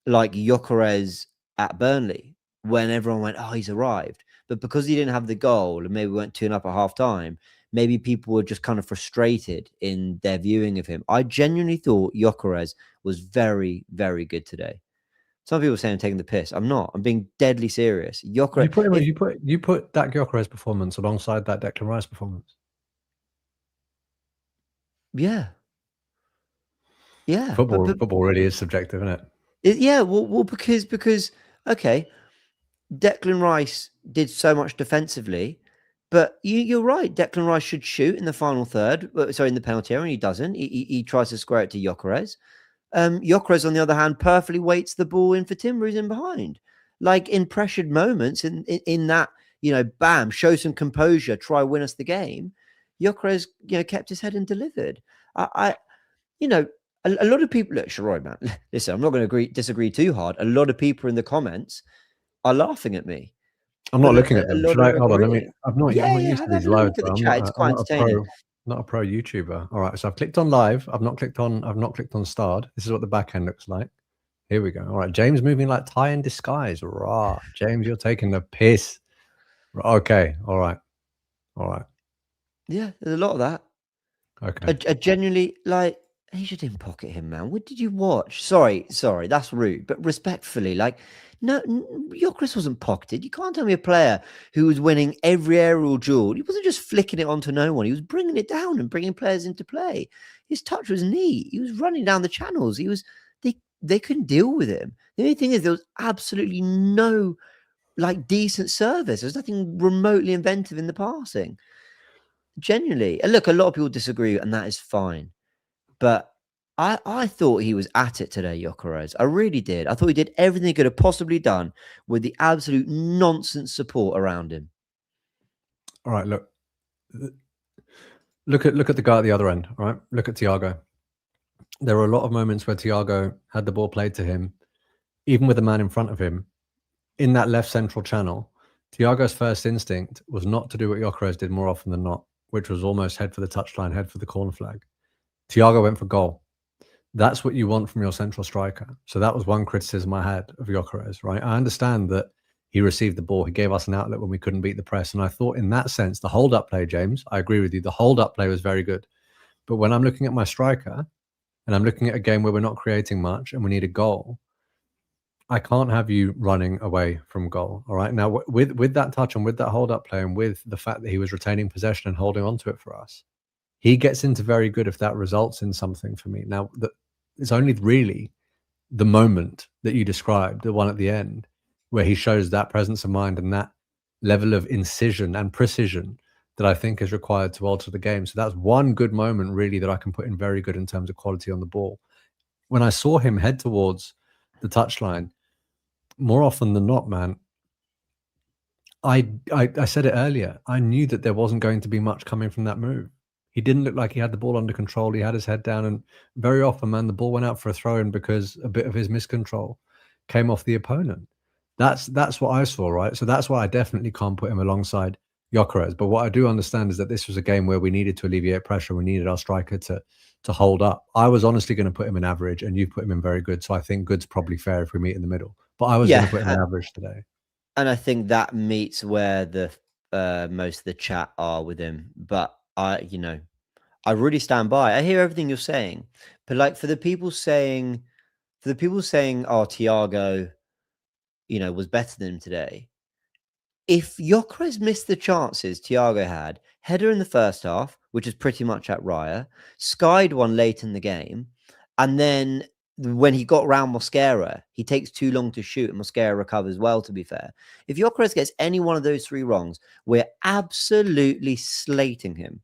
like Gyökeres at Burnley when everyone went, oh, he's arrived. But because he didn't have the goal and maybe went 2-0 at half time, maybe people were just kind of frustrated in their viewing of him. I genuinely thought Gyökeres was very, very good today. Some people say I'm taking the piss. I'm not. I'm being deadly serious. Gyökeres. You put that Gyökeres performance alongside that Declan Rice performance. Yeah. Yeah. Football really is subjective, isn't it? Yeah. Well, because okay, Declan Rice did so much defensively, but you're right. Declan Rice should shoot in the final third. Sorry, in the penalty area, and he doesn't. He tries to square it to Gyökeres. Gyökeres, on the other hand, perfectly waits the ball in for Timber, who's in behind. Like in pressured moments, in that, bam, show some composure, try win us the game. Gyökeres, kept his head and delivered. A lot of people, look, Sharoy, man, listen, I'm not going to disagree too hard. A lot of people in the comments are laughing at me. I'm not looking at them. Should I? Hold on. I'm not used to these live. Look at the chat. It's quite entertaining. Not a pro YouTuber. All right. So I've clicked on live. I've not clicked on starred. This is what the back end looks like. Here we go. All right. James moving like Ty in disguise. Rah. James, you're taking the piss. Okay. All right. Yeah, there's a lot of that. Okay. I genuinely, like, he should didn't pocket him, man. What did you watch? Sorry, that's rude, but respectfully, like, no, Gyökeres wasn't pocketed. You can't tell me a player who was winning every aerial duel. He wasn't just flicking it onto no one. He was bringing it down and bringing players into play. His touch was neat. He was running down the channels. They couldn't deal with him. The only thing is there was absolutely no, like, decent service. There's nothing remotely inventive in the passing. Genuinely. And look, a lot of people disagree, and that is fine. But I thought he was at it today, Gyökeres. I really did. I thought he did everything he could have possibly done with the absolute nonsense support around him. All right, look at the guy at the other end. All right, look at Thiago. There were a lot of moments where Thiago had the ball played to him, even with the man in front of him, in that left central channel. Thiago's first instinct was not to do what Gyökeres did more often than not, which was almost head for the touchline, head for the corner flag. Thiago went for goal. That's what you want from your central striker. So that was one criticism I had of Gyökeres, right? I understand that he received the ball. He gave us an outlet when we couldn't beat the press. And I thought in that sense, the hold-up play, James, I agree with you. The hold-up play was very good. But when I'm looking at my striker and I'm looking at a game where we're not creating much and we need a goal, I can't have you running away from goal, all right? Now, with that touch and with that hold-up play and with the fact that he was retaining possession and holding on to it for us, he gets into very good if that results in something for me. Now, it's only really the moment that you described, the one at the end, where he shows that presence of mind and that level of incision and precision that I think is required to alter the game. So that's one good moment, really, that I can put in very good in terms of quality on the ball. When I saw him head towards the touchline, more often than not, man, I said it earlier, I knew that there wasn't going to be much coming from that move. He didn't look like he had the ball under control. He had his head down, and very often, man, the ball went out for a throw-in because a bit of his miscontrol came off the opponent. That's what I saw, right? So that's why I definitely can't put him alongside Gyökeres. But what I do understand is that this was a game where we needed to alleviate pressure. We needed our striker to hold up. I was honestly going to put him in average, and you put him in very good. So I think good's probably fair if we meet in the middle. But I was going to put him in average today. And I think that meets where the most of the chat are with him. But I really stand by. I hear everything you're saying, but like for the people saying, oh, Thiago, was better than him today. If Gyökeres missed the chances Thiago had, header in the first half, which is pretty much at Raya, skied one late in the game, and then when he got round Mosquera, he takes too long to shoot, and Mosquera recovers well, to be fair. If Gyökeres gets any one of those three wrongs, we're absolutely slating him.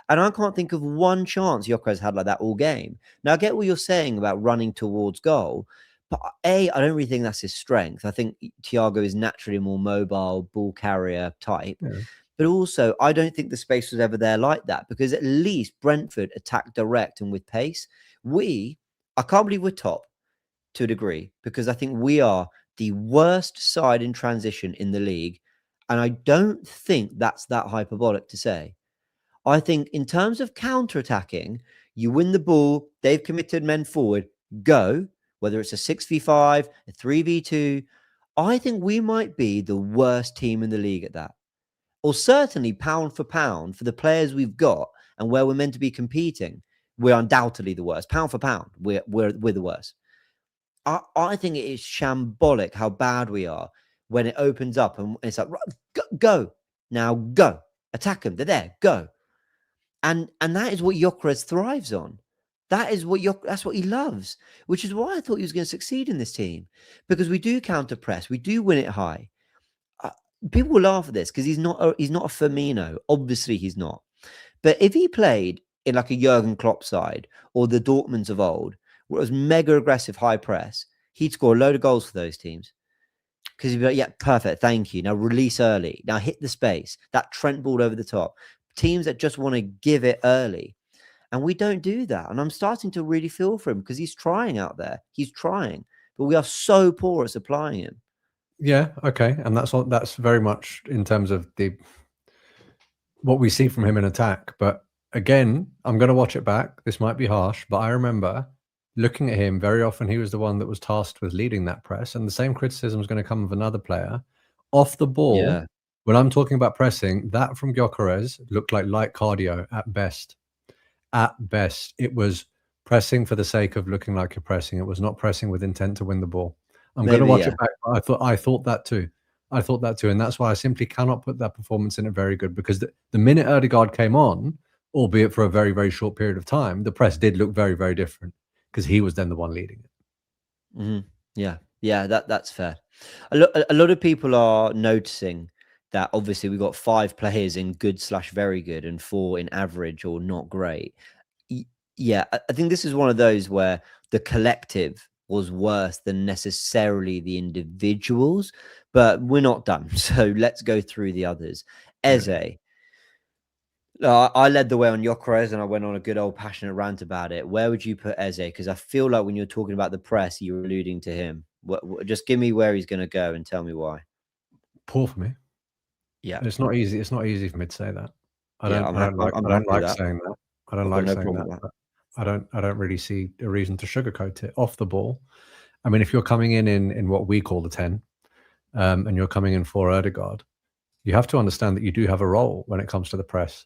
And I can't think of one chance Gyökeres had like that all game. Now, I get what you're saying about running towards goal, but I don't really think that's his strength. I think Thiago is naturally a more mobile ball carrier type. Yeah. But also, I don't think the space was ever there like that, because at least Brentford attacked direct and with pace. I can't believe we're top to a degree, because I think we are the worst side in transition in the league. And I don't think that's that hyperbolic to say. I think in terms of counter-attacking, you win the ball, they've committed men forward, go, whether it's a 6v5, a 3v2. I think we might be the worst team in the league at that. Or certainly pound for pound, for the players we've got and where we're meant to be competing, we're undoubtedly the worst. Pound for pound, we're the worst. I think it is shambolic how bad we are when it opens up and it's like, go. Now go. Attack them. They're there. Go. And that is what Gyökeres thrives on. That's what he loves, which is why I thought he was going to succeed in this team, because we do counter press, we do win it high. People will laugh at this because he's not a Firmino. Obviously, he's not. But if he played in like a Jurgen Klopp side or the Dortmunds of old, where it was mega aggressive high press, he'd score a load of goals for those teams. Because he'd be like, yeah, perfect, thank you. Now release early. Now hit the space. That Trent ball over the top. Teams that just want to give it early. And we don't do that. And I'm starting to really feel for him, because he's trying out there. He's trying. But we are so poor at supplying him. Yeah, okay. And that's very much in terms of what we see from him in attack. But again, I'm going to watch it back. This might be harsh, but I remember looking at him very often. He was the one that was tasked with leading that press. And the same criticism is going to come of another player. Off the ball, Yeah. when I'm talking about pressing, that from Gyökeres looked like light cardio at best. At best, it was pressing for the sake of looking like you're pressing. It was not pressing with intent to win the ball. I'm going to watch it back. I thought that too. And that's why I simply cannot put that performance in it very good, because the minute Ødegaard came on, albeit for a very, very short period of time, the press did look very, very different, because he was then the one leading it. Mm-hmm. Yeah, that's fair. A lot of people are noticing that obviously we've got 5 players in good/very good and 4 in average or not great. Yeah, I think this is one of those where the collective was worse than necessarily the individuals, but we're not done. So let's go through the others. Eze. I led the way on Gyökeres, and I went on a good old passionate rant about it. Where would you put Eze? Because I feel like when you're talking about the press, you're alluding to him. Just give me where he's going to go and tell me why. Poor for me. Yeah, it's not easy. It's not easy for me to say that. I don't like saying that. I don't like saying that. I don't really see a reason to sugarcoat it. Off the ball, I mean, if you're coming in what we call the 10, and you're coming in for Ødegaard, you have to understand that you do have a role when it comes to the press.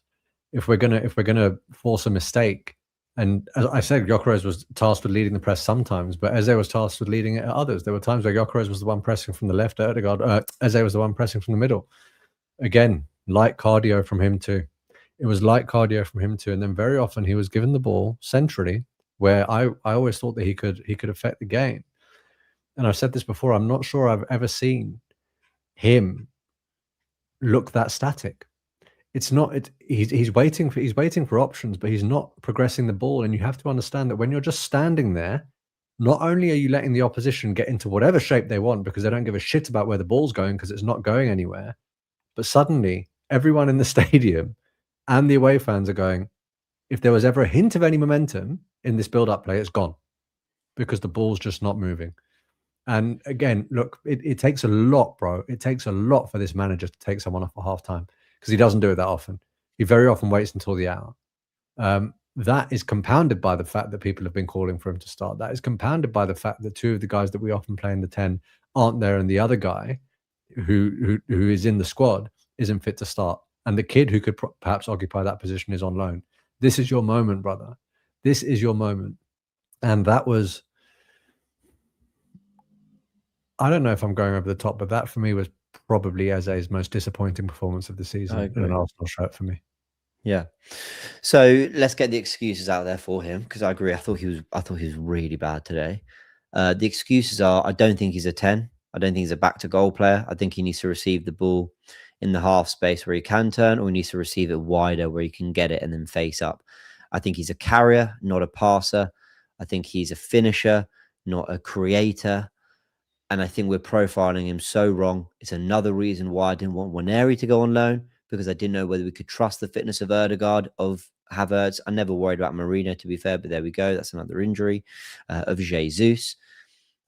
If we're gonna force a mistake, and as I said, Gyökeres was tasked with leading the press sometimes, but Eze was tasked with leading it at others. There were times where Gyökeres was the one pressing from the left, Eze was the one pressing from the middle. Again, light cardio from him too. It was light cardio from him too, and then very often he was given the ball centrally, where I always thought that he could affect the game. And I've said this before, I'm not sure I've ever seen him look that static. It's not. He's waiting for options, but he's not progressing the ball. And you have to understand that when you're just standing there, not only are you letting the opposition get into whatever shape they want, because they don't give a shit about where the ball's going, because it's not going anywhere, but suddenly everyone in the stadium and the away fans are going, if there was ever a hint of any momentum in this build-up play, it's gone, because the ball's just not moving. And again, look, it takes a lot, bro. It takes a lot for this manager to take someone off at halftime, because he doesn't do it that often. He very often waits until the hour. That is compounded by the fact that people have been calling for him to start. That is compounded by the fact that two of the guys that we often play in the 10 aren't there, and the other guy who is in the squad isn't fit to start. And the kid who could perhaps occupy that position is on loan. This is your moment, brother. This is your moment. And that was, I don't know if I'm going over the top, but that for me was probably Eze's most disappointing performance of the season in an Arsenal shirt for me. Yeah. So let's get the excuses out there for him, because I agree. I thought he was really bad today. The excuses are: I don't think he's a 10. I don't think he's a back to goal player. I think he needs to receive the ball in the half space where he can turn, or he needs to receive it wider where he can get it and then face up. I think he's a carrier, not a passer. I think he's a finisher, not a creator. And I think we're profiling him so wrong. It's another reason why I didn't want Waneri to go on loan, because I didn't know whether we could trust the fitness of Erdegaard, of Havertz. I never worried about Marino, to be fair, but there we go. That's another injury. Of Jesus.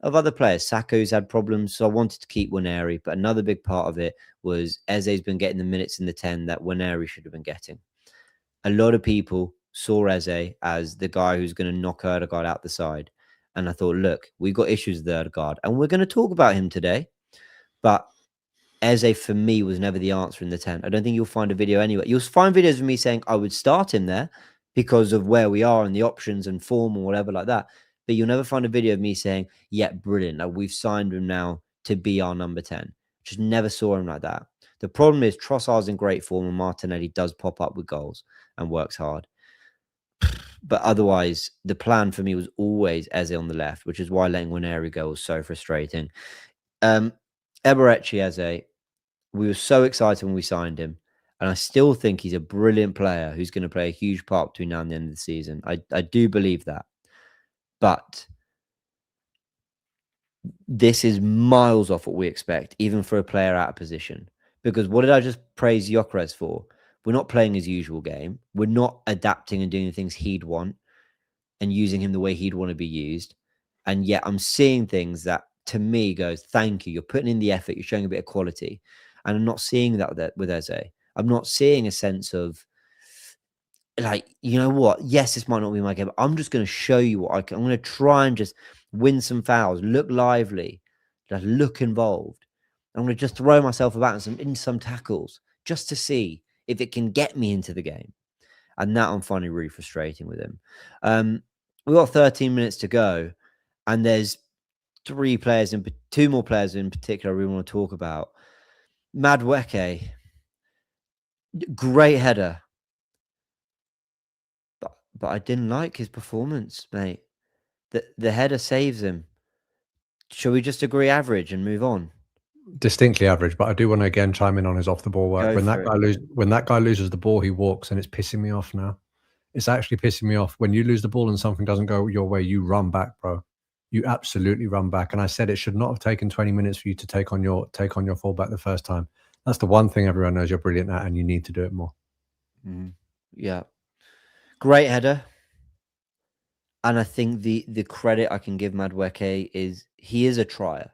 Of other players, Sakho's had problems, so I wanted to keep Waneri. But another big part of it was Eze's been getting the minutes in the 10 that Waneri should have been getting. A lot of people saw Eze as the guy who's going to knock Erdegaard out the side. And I thought, look, we've got issues with Erdegaard, and we're going to talk about him today. But Eze, for me, was never the answer in the 10. I don't think you'll find a video anywhere. You'll find videos of me saying I would start him there because of where we are and the options and form or whatever like that. But you'll never find a video of me saying, yeah, brilliant. Like, we've signed him now to be our number 10. Just never saw him like that. The problem is Trossard's in great form and Martinelli does pop up with goals and works hard. But otherwise, the plan for me was always Eze on the left, which is why letting Waneri go was so frustrating. Eberechi Eze, we were so excited when we signed him. And I still think he's a brilliant player who's going to play a huge part between now and the end of the season. I do believe that. But this is miles off what we expect, even for a player out of position. Because what did I just praise Gyökeres for? We're not playing his usual game. We're not adapting and doing the things he'd want and using him the way he'd want to be used. And yet I'm seeing things that, to me, goes, thank you. You're putting in the effort. You're showing a bit of quality. And I'm not seeing that with Eze. I'm not seeing a sense of, like, you know what? Yes, this might not be my game, but I'm just going to show you what I can. I'm going to try and just win some fouls, look lively, just look involved. I'm going to just throw myself about in some tackles just to see if it can get me into the game. And that I'm finding really frustrating with him. We've got 13 minutes to go, and there's two more players in particular we want to talk about. Madueke, great header. But I didn't like his performance, mate. The header saves him. Shall we just agree average and move on? Distinctly average, but I do want to again chime in on his off the ball work. When that guy loses the ball, he walks, and it's pissing me off now. It's actually pissing me off. When you lose the ball and something doesn't go your way, you run back, bro. You absolutely run back. And I said it should not have taken 20 minutes for you to take on your fullback the first time. That's the one thing everyone knows you're brilliant at, and you need to do it more. Yeah. Great header. And I think the credit I can give Madueke is he is a trier.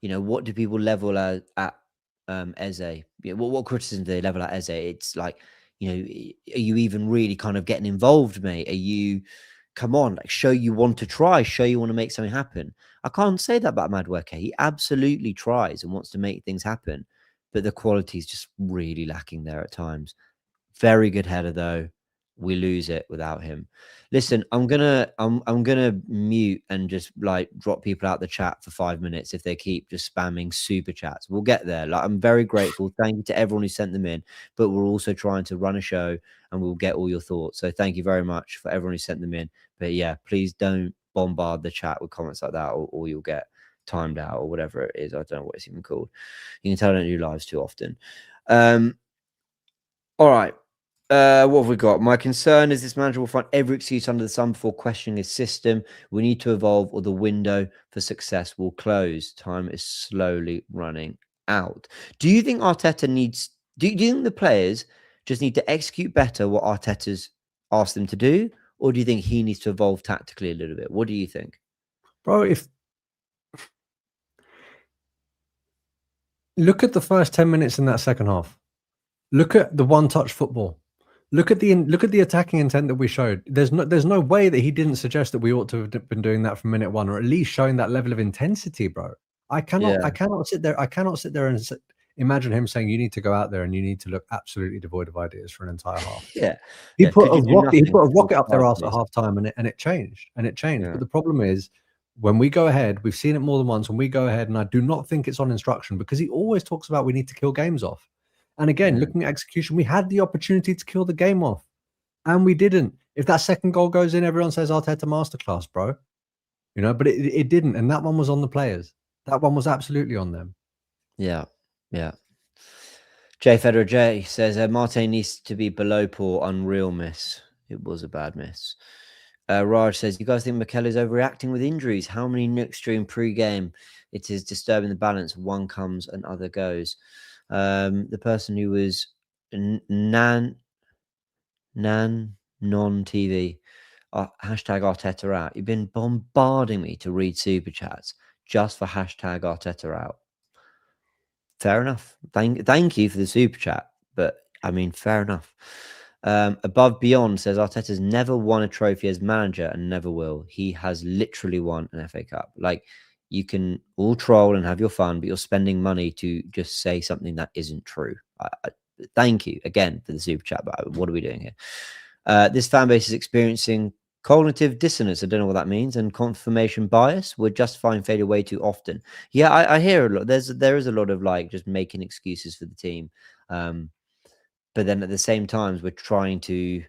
You know, what do people level at Eze? What criticism do they level at Eze? It's like, you know, are you even really kind of getting involved, mate? Are you, come on, like, show you want to try, show you want to make something happen. I can't say that about Madueke. He absolutely tries and wants to make things happen, but the quality is just really lacking there at times. Very good header though. We lose it without him. Listen, I'm gonna mute and just like drop people out the chat for 5 minutes if they keep just spamming super chats. We'll get there. Like, I'm very grateful. Thank you to everyone who sent them in, but we're also trying to run a show and we'll get all your thoughts. So thank you very much for everyone who sent them in. But yeah, please don't bombard the chat with comments like that, or you'll get timed out or whatever it is. I don't know what it's even called. You can tell I don't do lives too often. All right. What have we got? My concern is this manager will find every excuse under the sun before questioning his system. We need to evolve, or the window for success will close. Time is slowly running out. Do you think Arteta needs... Do you think the players just need to execute better what Arteta's asked them to do? Or do you think he needs to evolve tactically a little bit? What do you think? Bro, look at the first 10 minutes in that second half. Look at the one-touch football. Look at the attacking intent that we showed. There's no way that he didn't suggest that we ought to have been doing that from minute one, or at least showing that level of intensity, bro. I cannot sit there and imagine him saying you need to go out there and you need to look absolutely devoid of ideas for an entire half. Yeah. He Yeah. put Could a you do rocket. He nothing put a for rocket up their 45 ass at minutes? half time, and it changed. Yeah. But the problem is, when we go ahead, we've seen it more than once. When we go ahead, and I do not think it's on instruction, because he always talks about we need to kill games off. And again, Yeah. looking at execution, we had the opportunity to kill the game off, and we didn't. If that second goal goes in, everyone says Arteta masterclass, bro. You know, but it didn't, and that one was on the players. That one was absolutely on them. Yeah. Yeah. J Federer J says Marte needs to be below poor. Unreal miss. It was a bad miss. Raj says, you guys think Mikel is overreacting with injuries? How many nooks during pre-game? It is disturbing the balance. One comes and other goes. The person who was non TV, hashtag Arteta out. You've been bombarding me to read super chats just for hashtag Arteta out. Fair enough. Thank you for the super chat, but I mean, fair enough. Above Beyond says Arteta's never won a trophy as manager and never will. He has literally won an FA Cup. Like, you can all troll and have your fun, but you're spending money to just say something that isn't true. Thank you again for the super chat, but what are we doing here? This fan base is experiencing cognitive dissonance. I don't know what that means, and confirmation bias. We're justifying failure way too often. Yeah, I hear a lot. There is a lot of like just making excuses for the team. But then at the same time, we're trying to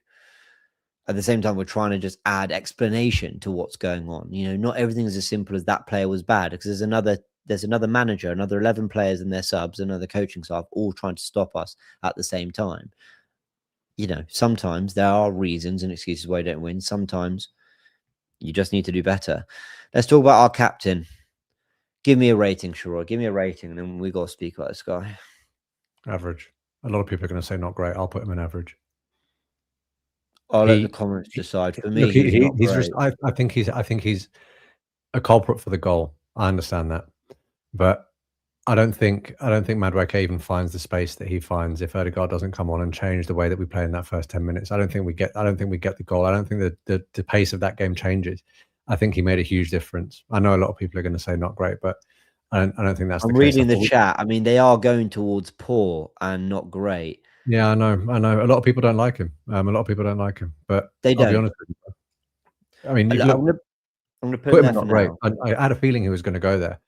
just add explanation to what's going on. You know, not everything is as simple as that player was bad, because there's another manager, another 11 players and their subs, another coaching staff, all trying to stop us at the same time. You know, sometimes there are reasons and excuses why you don't win. Sometimes you just need to do better. Let's talk about our captain. Give me a rating, Shura. Give me a rating, and then we got to speak about this guy. Average. A lot of people are going to say not great. I'll put him in average. I'll let the comments decide. For me, Look, he's not great. I think he's a culprit for the goal. I understand that, but I don't think Madueke even finds the space that he finds if Odegaard doesn't come on and change the way that we play in that first 10 minutes. I don't think we get the goal. I don't think that the pace of that game changes. I think he made a huge difference. I know a lot of people are going to say not great, but I don't think that's the case. I'm reading the chat. I mean, they are going towards poor and not great. Yeah, I know. A lot of people don't like him. But they don't. I'll be honest with you. I mean, I'm going to put him there for great. now. I had a feeling he was going to go there.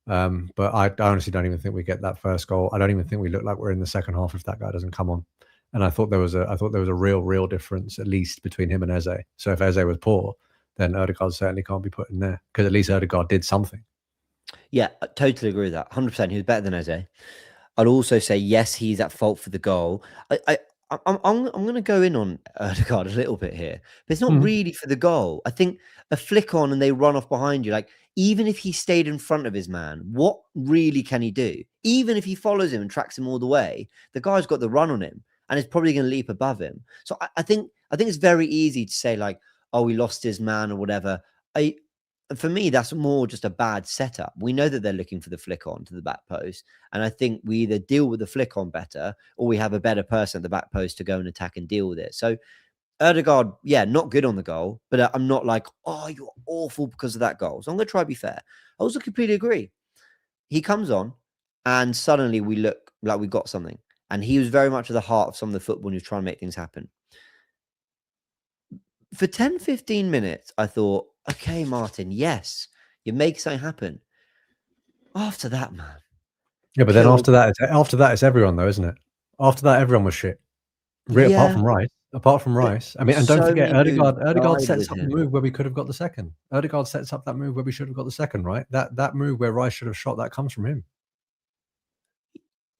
But I honestly don't even think we get that first goal. I don't even think we look like we're in the second half if that guy doesn't come on. And I thought there was a real difference, at least between him and Eze. So if Eze was poor, then Odegaard certainly can't be put in there, because at least Odegaard did something. Yeah, I totally agree with that. 100%. He was better than Eze. I'd also say yes, he's at fault for the goal. I'm going to go in on Odegaard a little bit here, but it's not really for the goal. I think a flick on and they run off behind you. Like, even if he stayed in front of his man, what really can he do? Even if he follows him and tracks him all the way, the guy's got the run on him and is probably going to leap above him. So I think it's very easy to say like, oh, he lost his man or whatever. For me, that's more just a bad setup. We know that they're looking for the flick on to the back post. And I think we either deal with the flick on better, or we have a better person at the back post to go and attack and deal with it. So Erdegaard, yeah, not good on the goal, but I'm not like, oh, you're awful because of that goal. So I'm going to try to be fair. I also completely agree. He comes on and suddenly we look like we got something. And he was very much at the heart of some of the football and he was trying to make things happen. For 10, 15 minutes, I thought, okay, Martin, yes, you make something happen. After that, man. Yeah, but then after that, it's everyone though, isn't it? After that, everyone was shit. Apart from Rice. I mean, and don't forget, Odegaard sets up the move where we could have got the second. Odegaard sets up that move where we should have got the second, right? That move where Rice should have shot, that comes from him.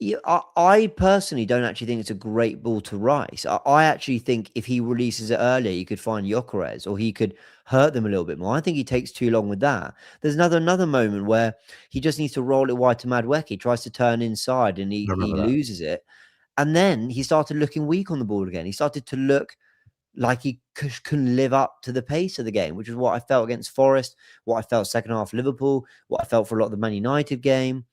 Yeah, I personally don't actually think it's a great ball to Rice. I actually think if he releases it earlier, he could find Gyökeres or he could hurt them a little bit more. I think he takes too long with that. There's another moment where he just needs to roll it wide to Madueke. He tries to turn inside and he loses it. And then he started looking weak on the ball again. He started to look like he couldn't live up to the pace of the game, which is what I felt against Forest, what I felt second half Liverpool, what I felt for a lot of the Man United game.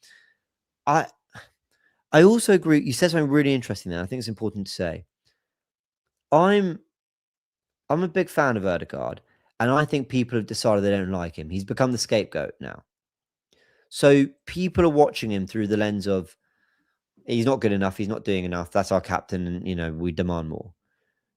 I also agree. You said something really interesting there. I think it's important to say. I'm a big fan of Odegaard, and I think people have decided they don't like him. He's become the scapegoat now. So people are watching him through the lens of he's not good enough, he's not doing enough. That's our captain, and we demand more.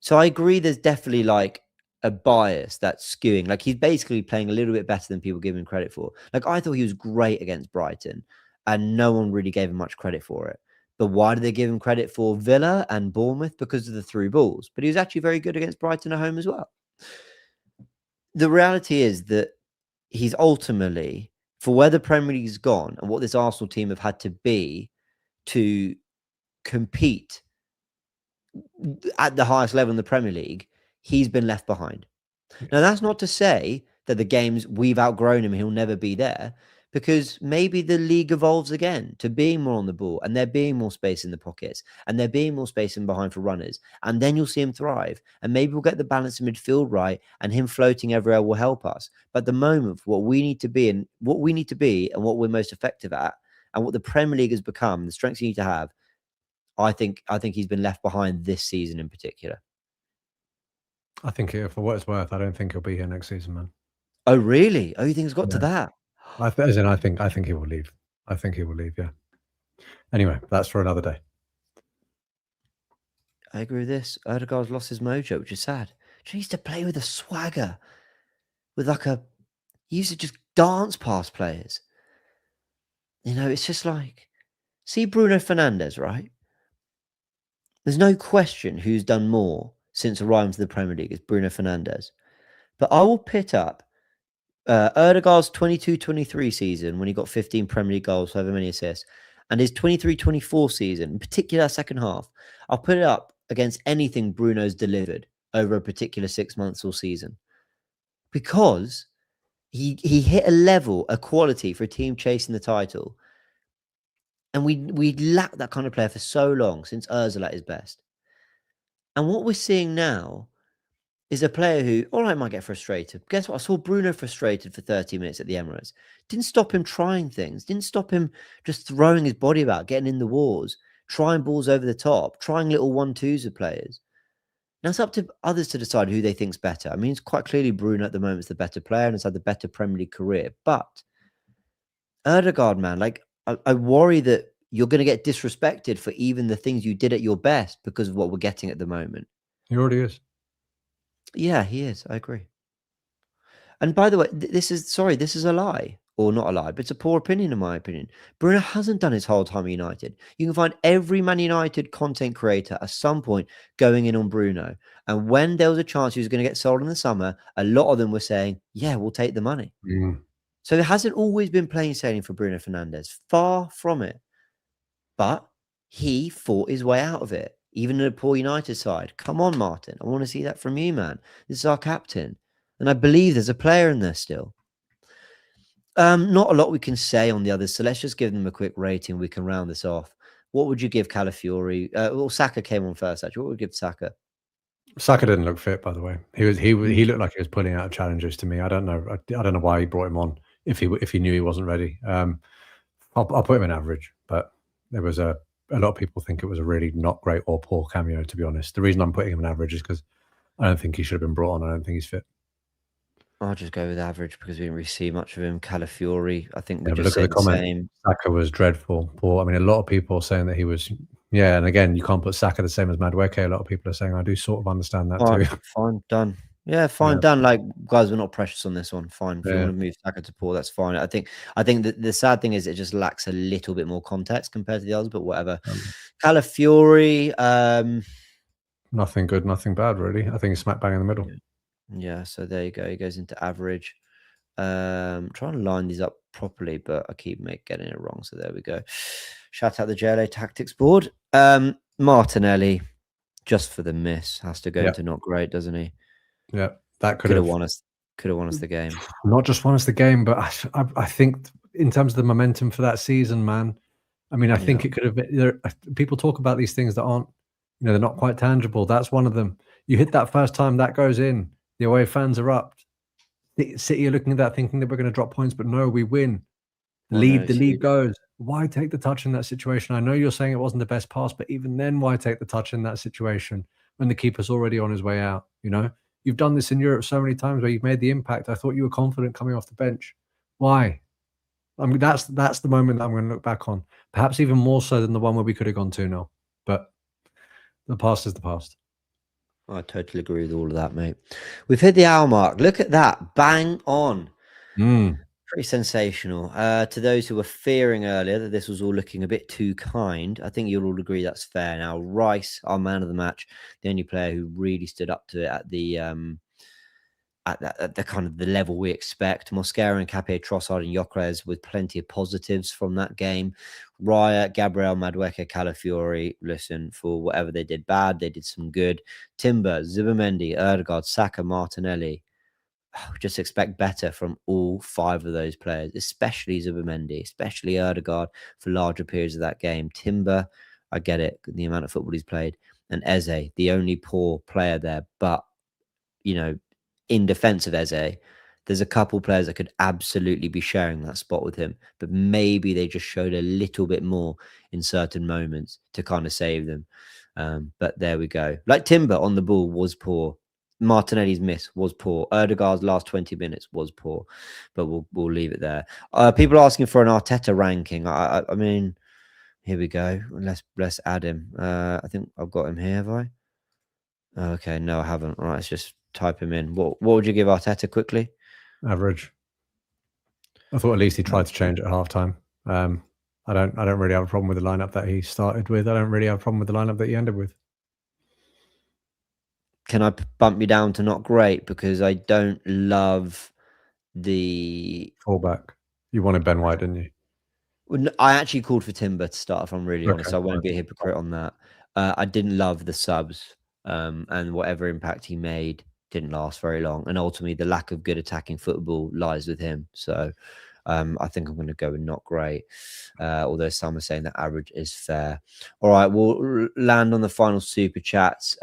So I agree. There's definitely like a bias that's skewing. Like he's basically playing a little bit better than people give him credit for. Like I thought he was great against Brighton, and no one really gave him much credit for it. But why did they give him credit for Villa and Bournemouth? Because of the through balls. But he was actually very good against Brighton at home as well. The reality is that he's ultimately, for where the Premier League's gone and what this Arsenal team have had to be to compete at the highest level in the Premier League, he's been left behind. Now, that's not to say that the games we've outgrown him, he'll never be there, because maybe the league evolves again to being more on the ball and there being more space in the pockets and there being more space in behind for runners. And then you'll see him thrive. And maybe we'll get the balance of midfield right and him floating everywhere will help us. But at the moment, for what we need to be and what we're most effective at and what the Premier League has become, the strengths you need to have, I think he's been left behind this season in particular. I think for what it's worth, I don't think he'll be here next season, man. Oh, really? Oh, you think it's got to that? I think he will leave. I think he will leave. Yeah. Anyway, that's for another day. I agree with this. Odegaard's lost his mojo, which is sad. He used to play with a swagger, with he used to just dance past players. It's just like, see Bruno Fernandes, right? There's no question who's done more since arriving to the Premier League is Bruno Fernandes. But I will pit up Odegaard's 22-23 season when he got 15 Premier League goals, however many assists, and his 23-24 season, in particular second half. I'll put it up against anything Bruno's delivered over a particular 6 months or season, because he hit a level, a quality for a team chasing the title, and we lacked that kind of player for so long since Ozil at his best. And what we're seeing now is a player who, all right, might get frustrated. But guess what? I saw Bruno frustrated for 30 minutes at the Emirates. Didn't stop him trying things. Didn't stop him just throwing his body about, getting in the wars, trying balls over the top, trying little 1-2s with players. Now it's up to others to decide who they think's better. I mean, it's quite clearly Bruno at the moment is the better player and has had the better Premier League career. But Odegaard, man, like I worry that you're going to get disrespected for even the things you did at your best because of what we're getting at the moment. He already is. Yeah, he is. I agree. And by the way, this is a lie, or not a lie, but it's a poor opinion in my opinion. Bruno hasn't done his whole time at United. You can find every Man United content creator at some point going in on Bruno. And when there was a chance he was going to get sold in the summer, a lot of them were saying, yeah, we'll take the money. So it hasn't always been plain sailing for Bruno Fernandes. Far from it. But he fought his way out of it, even in a poor United side. Come on, Martin. I want to see that from you, man. This is our captain. And I believe there's a player in there still. Not a lot we can say on the others, so let's just give them a quick rating. We can round this off. What would you give Calafiori? Well, Saka came on first, actually. What would you give Saka? Saka didn't look fit, by the way. He looked like he was pulling out of challenges to me. I don't know. I don't know why he brought him on if he knew he wasn't ready. I'll put him in average, but there was a lot of people think it was a really not great or poor cameo, to be honest. The reason I'm putting him in average is because I don't think he should have been brought on. I don't think he's fit. I'll just go with average because we didn't really see much of him. Calafiori, I think we Yeah, just look at said the the comment. same. Saka was dreadful, poor. I mean, a lot of people are saying that he was. Yeah, and again, you can't put Saka the same as Madueke. A lot of people are saying I do sort of understand that too. Fine, done. Yeah, fine, done. Like, guys, we're not precious on this one. Fine. If you want to move Saka to Paul, that's fine. I think that the sad thing is it just lacks a little bit more context compared to the others, but whatever. Calafiori, nothing good, nothing bad, really. I think he's smack bang in the middle. Yeah, so there you go. He goes into average. Trying to line these up properly, but I keep getting it wrong. So there we go. Shout out the JLA tactics board. Martinelli, just for the miss, has to go into not great, doesn't he? Yeah, that could have won us. Could have won us the game. Not just won us the game, but I think in terms of the momentum for that season, man. I mean, I think it could have been. People talk about these things that aren't, they're not quite tangible. That's one of them. You hit that first time, that goes in. The away fans are up. City are looking at that, thinking that we're going to drop points, but no, we win. The lead goes. Why take the touch in that situation? I know you're saying it wasn't the best pass, but even then, why take the touch in that situation when the keeper's already on his way out? You know, you've done this in Europe so many times where you've made the impact. I thought you were confident coming off the bench. Why? I mean, that's the moment that I'm going to look back on, perhaps even more so than the one where we could have gone 2-0. But the past is the past. I totally agree with all of that, mate. We've hit the hour mark. Look at that. Bang on. Pretty sensational. To those who were fearing earlier that this was all looking a bit too kind, I think you'll all agree that's fair. Now, Rice, our man of the match, the only player who really stood up to it at the kind of the level we expect. Mosquera and Capé, Trossard and Gyökeres with plenty of positives from that game. Raya, Gabriel, Madueke, Calafiori, listen, for whatever they did bad, they did some good. Timber, Zubimendi, Erdegaard, Saka, Martinelli. Just expect better from all 5 of those players, especially Zubimendi, especially Erdegaard for larger periods of that game. Timber, I get it, the amount of football he's played. And Eze, the only poor player there. But, you know, in defense of Eze, there's a couple players that could absolutely be sharing that spot with him, but maybe they just showed a little bit more in certain moments to kind of save them. But there we go. Like Timber on the ball was poor. Martinelli's miss was poor. Erdegaard's last 20 minutes was poor, but we'll leave it there. People are asking for an Arteta ranking. I mean, here we go. Let's add him. I think I've got him here, have I? Okay, no, I haven't. All right, let's just type him in. What would you give Arteta quickly? Average. I thought at least he tried to change at halftime. I don't really have a problem with the lineup that he started with. I don't really have a problem with the lineup that he ended with. Can I bump you down to not great because I don't love the fullback? You wanted Ben White, didn't you? I actually called for Timber to start, if I'm really honest. I won't be a hypocrite on that. I didn't love the subs, and whatever impact he made didn't last very long. And ultimately, the lack of good attacking football lies with him. So I think I'm going to go with not great, although some are saying that average is fair. All right, we'll land on the final super chats.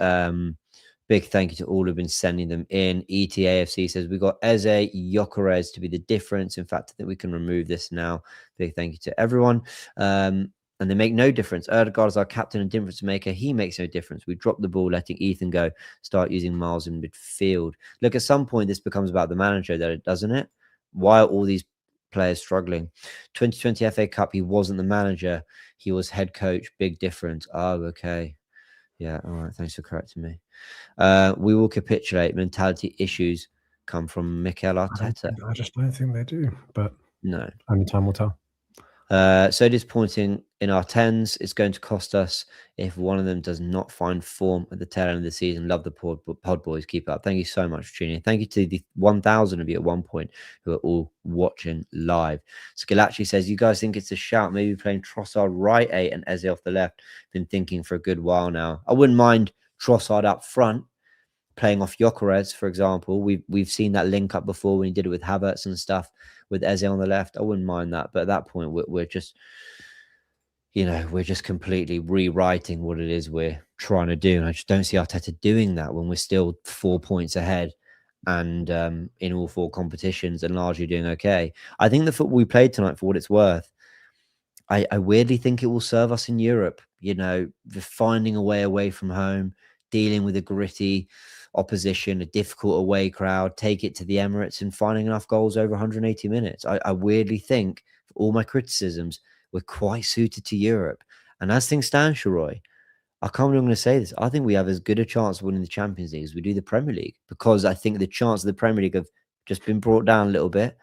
Big thank you to all who've been sending them in. ETAFC says we got Eze, Gyökeres to be the difference. In fact, I think we can remove this now. Big thank you to everyone. And they make no difference. Erdegaard is our captain and difference maker. He makes no difference. We drop the ball, letting Ethan go. Start using Miles in midfield. Look, at some point, this becomes about the manager, doesn't it? Why are all these players struggling? 2020 FA Cup, he wasn't the manager. He was head coach. Big difference. Oh, okay. Yeah, all right. Thanks for correcting me. We will capitulate. Mentality issues come from Mikel Arteta. I just don't think they do, but no. Only time will tell. So disappointing in our 10s. It's going to cost us if one of them does not find form at the tail end of the season. Love the pod boys. Keep up. Thank you so much for tuning in. Thank you to the 1,000 of you at one point who are all watching live. Scalacci says, you guys think it's a shout? Maybe playing Trossard right 8 and Eze off the left. Been thinking for a good while now. I wouldn't mind Trossard up front, playing off Gyökeres, for example. We've seen that link up before when he did it with Havertz and stuff, with Eze on the left. I wouldn't mind that, but at that point we're just, you know, we're just completely rewriting what it is we're trying to do, and I just don't see Arteta doing that when we're still 4 points ahead and in all 4 competitions and largely doing okay. I think the football we played tonight, for what it's worth, I weirdly think it will serve us in Europe. You know, the finding a way away from home, dealing with a gritty opposition, a difficult away crowd, take it to the Emirates and finding enough goals over 180 minutes. I weirdly think, for all my criticisms, we're quite suited to Europe. And as things stand, Sharoy, I can't believe I'm going to say this. I think we have as good a chance of winning the Champions League as we do the Premier League, because I think the chance of the Premier League have just been brought down a little bit.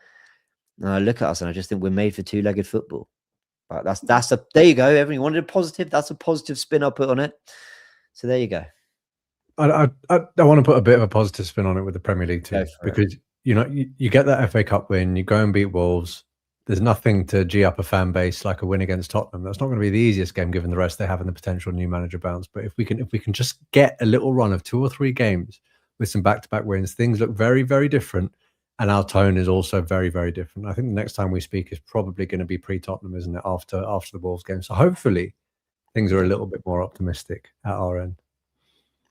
And I look at us and I just think we're made for two-legged football. But there you go. Everyone wanted a positive. That's a positive spin I put on it. So there you go. I want to put a bit of a positive spin on it with the Premier League too, because you know you get that FA Cup win, you go and beat Wolves. There's nothing to G up a fan base like a win against Tottenham. That's not going to be the easiest game given the rest they have in the potential new manager bounce. But if we can just get a little run of 2 or 3 games with some back-to-back wins, things look very, very different, and our tone is also very, very different. I think the next time we speak is probably going to be pre-Tottenham, isn't it? After the Wolves game. So hopefully things are a little bit more optimistic at our end.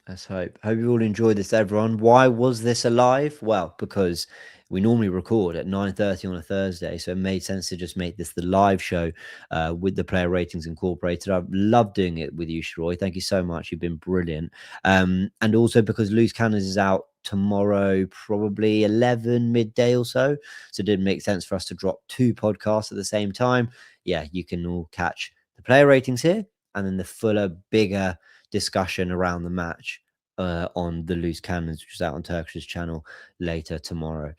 Let's hope. Hope you all enjoyed this, everyone. Why was this alive? Well, because we normally record at 9:30 on a Thursday, so it made sense to just make this the live show with the player ratings incorporated. I've loved doing it with you, Shroy. Thank you so much. You've been brilliant. And also because Loose Cannons is out tomorrow, probably 11 midday or so. So it didn't make sense for us to drop 2 podcasts at the same time. Yeah, you can all catch the player ratings here and then the fuller, bigger discussion around the match on the Loose Cannons, which is out on Turkish's channel later tomorrow.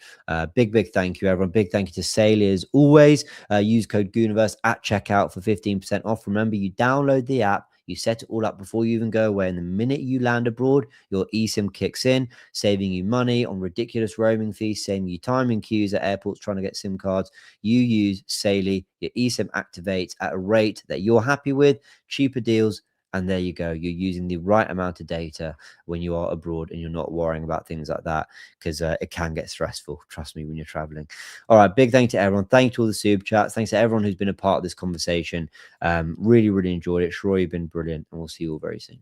Big thank you, everyone. Big thank you to Saley as always. Use code Goonerverse at checkout for 15% off. Remember, you download the app, you set it all up before you even go away, and the minute you land abroad, your eSIM kicks in, saving you money on ridiculous roaming fees, saving you time in queues at airports trying to get SIM cards. You use Saley, your eSIM activates at a rate that you're happy with, cheaper deals, and there you go. You're using the right amount of data when you are abroad and you're not worrying about things like that, because it can get stressful. Trust me, when you're traveling. All right. Big thank you to everyone. Thank you to all the super chats. Thanks to everyone who's been a part of this conversation. Really enjoyed it. Shroy, you've been brilliant, and we'll see you all very soon.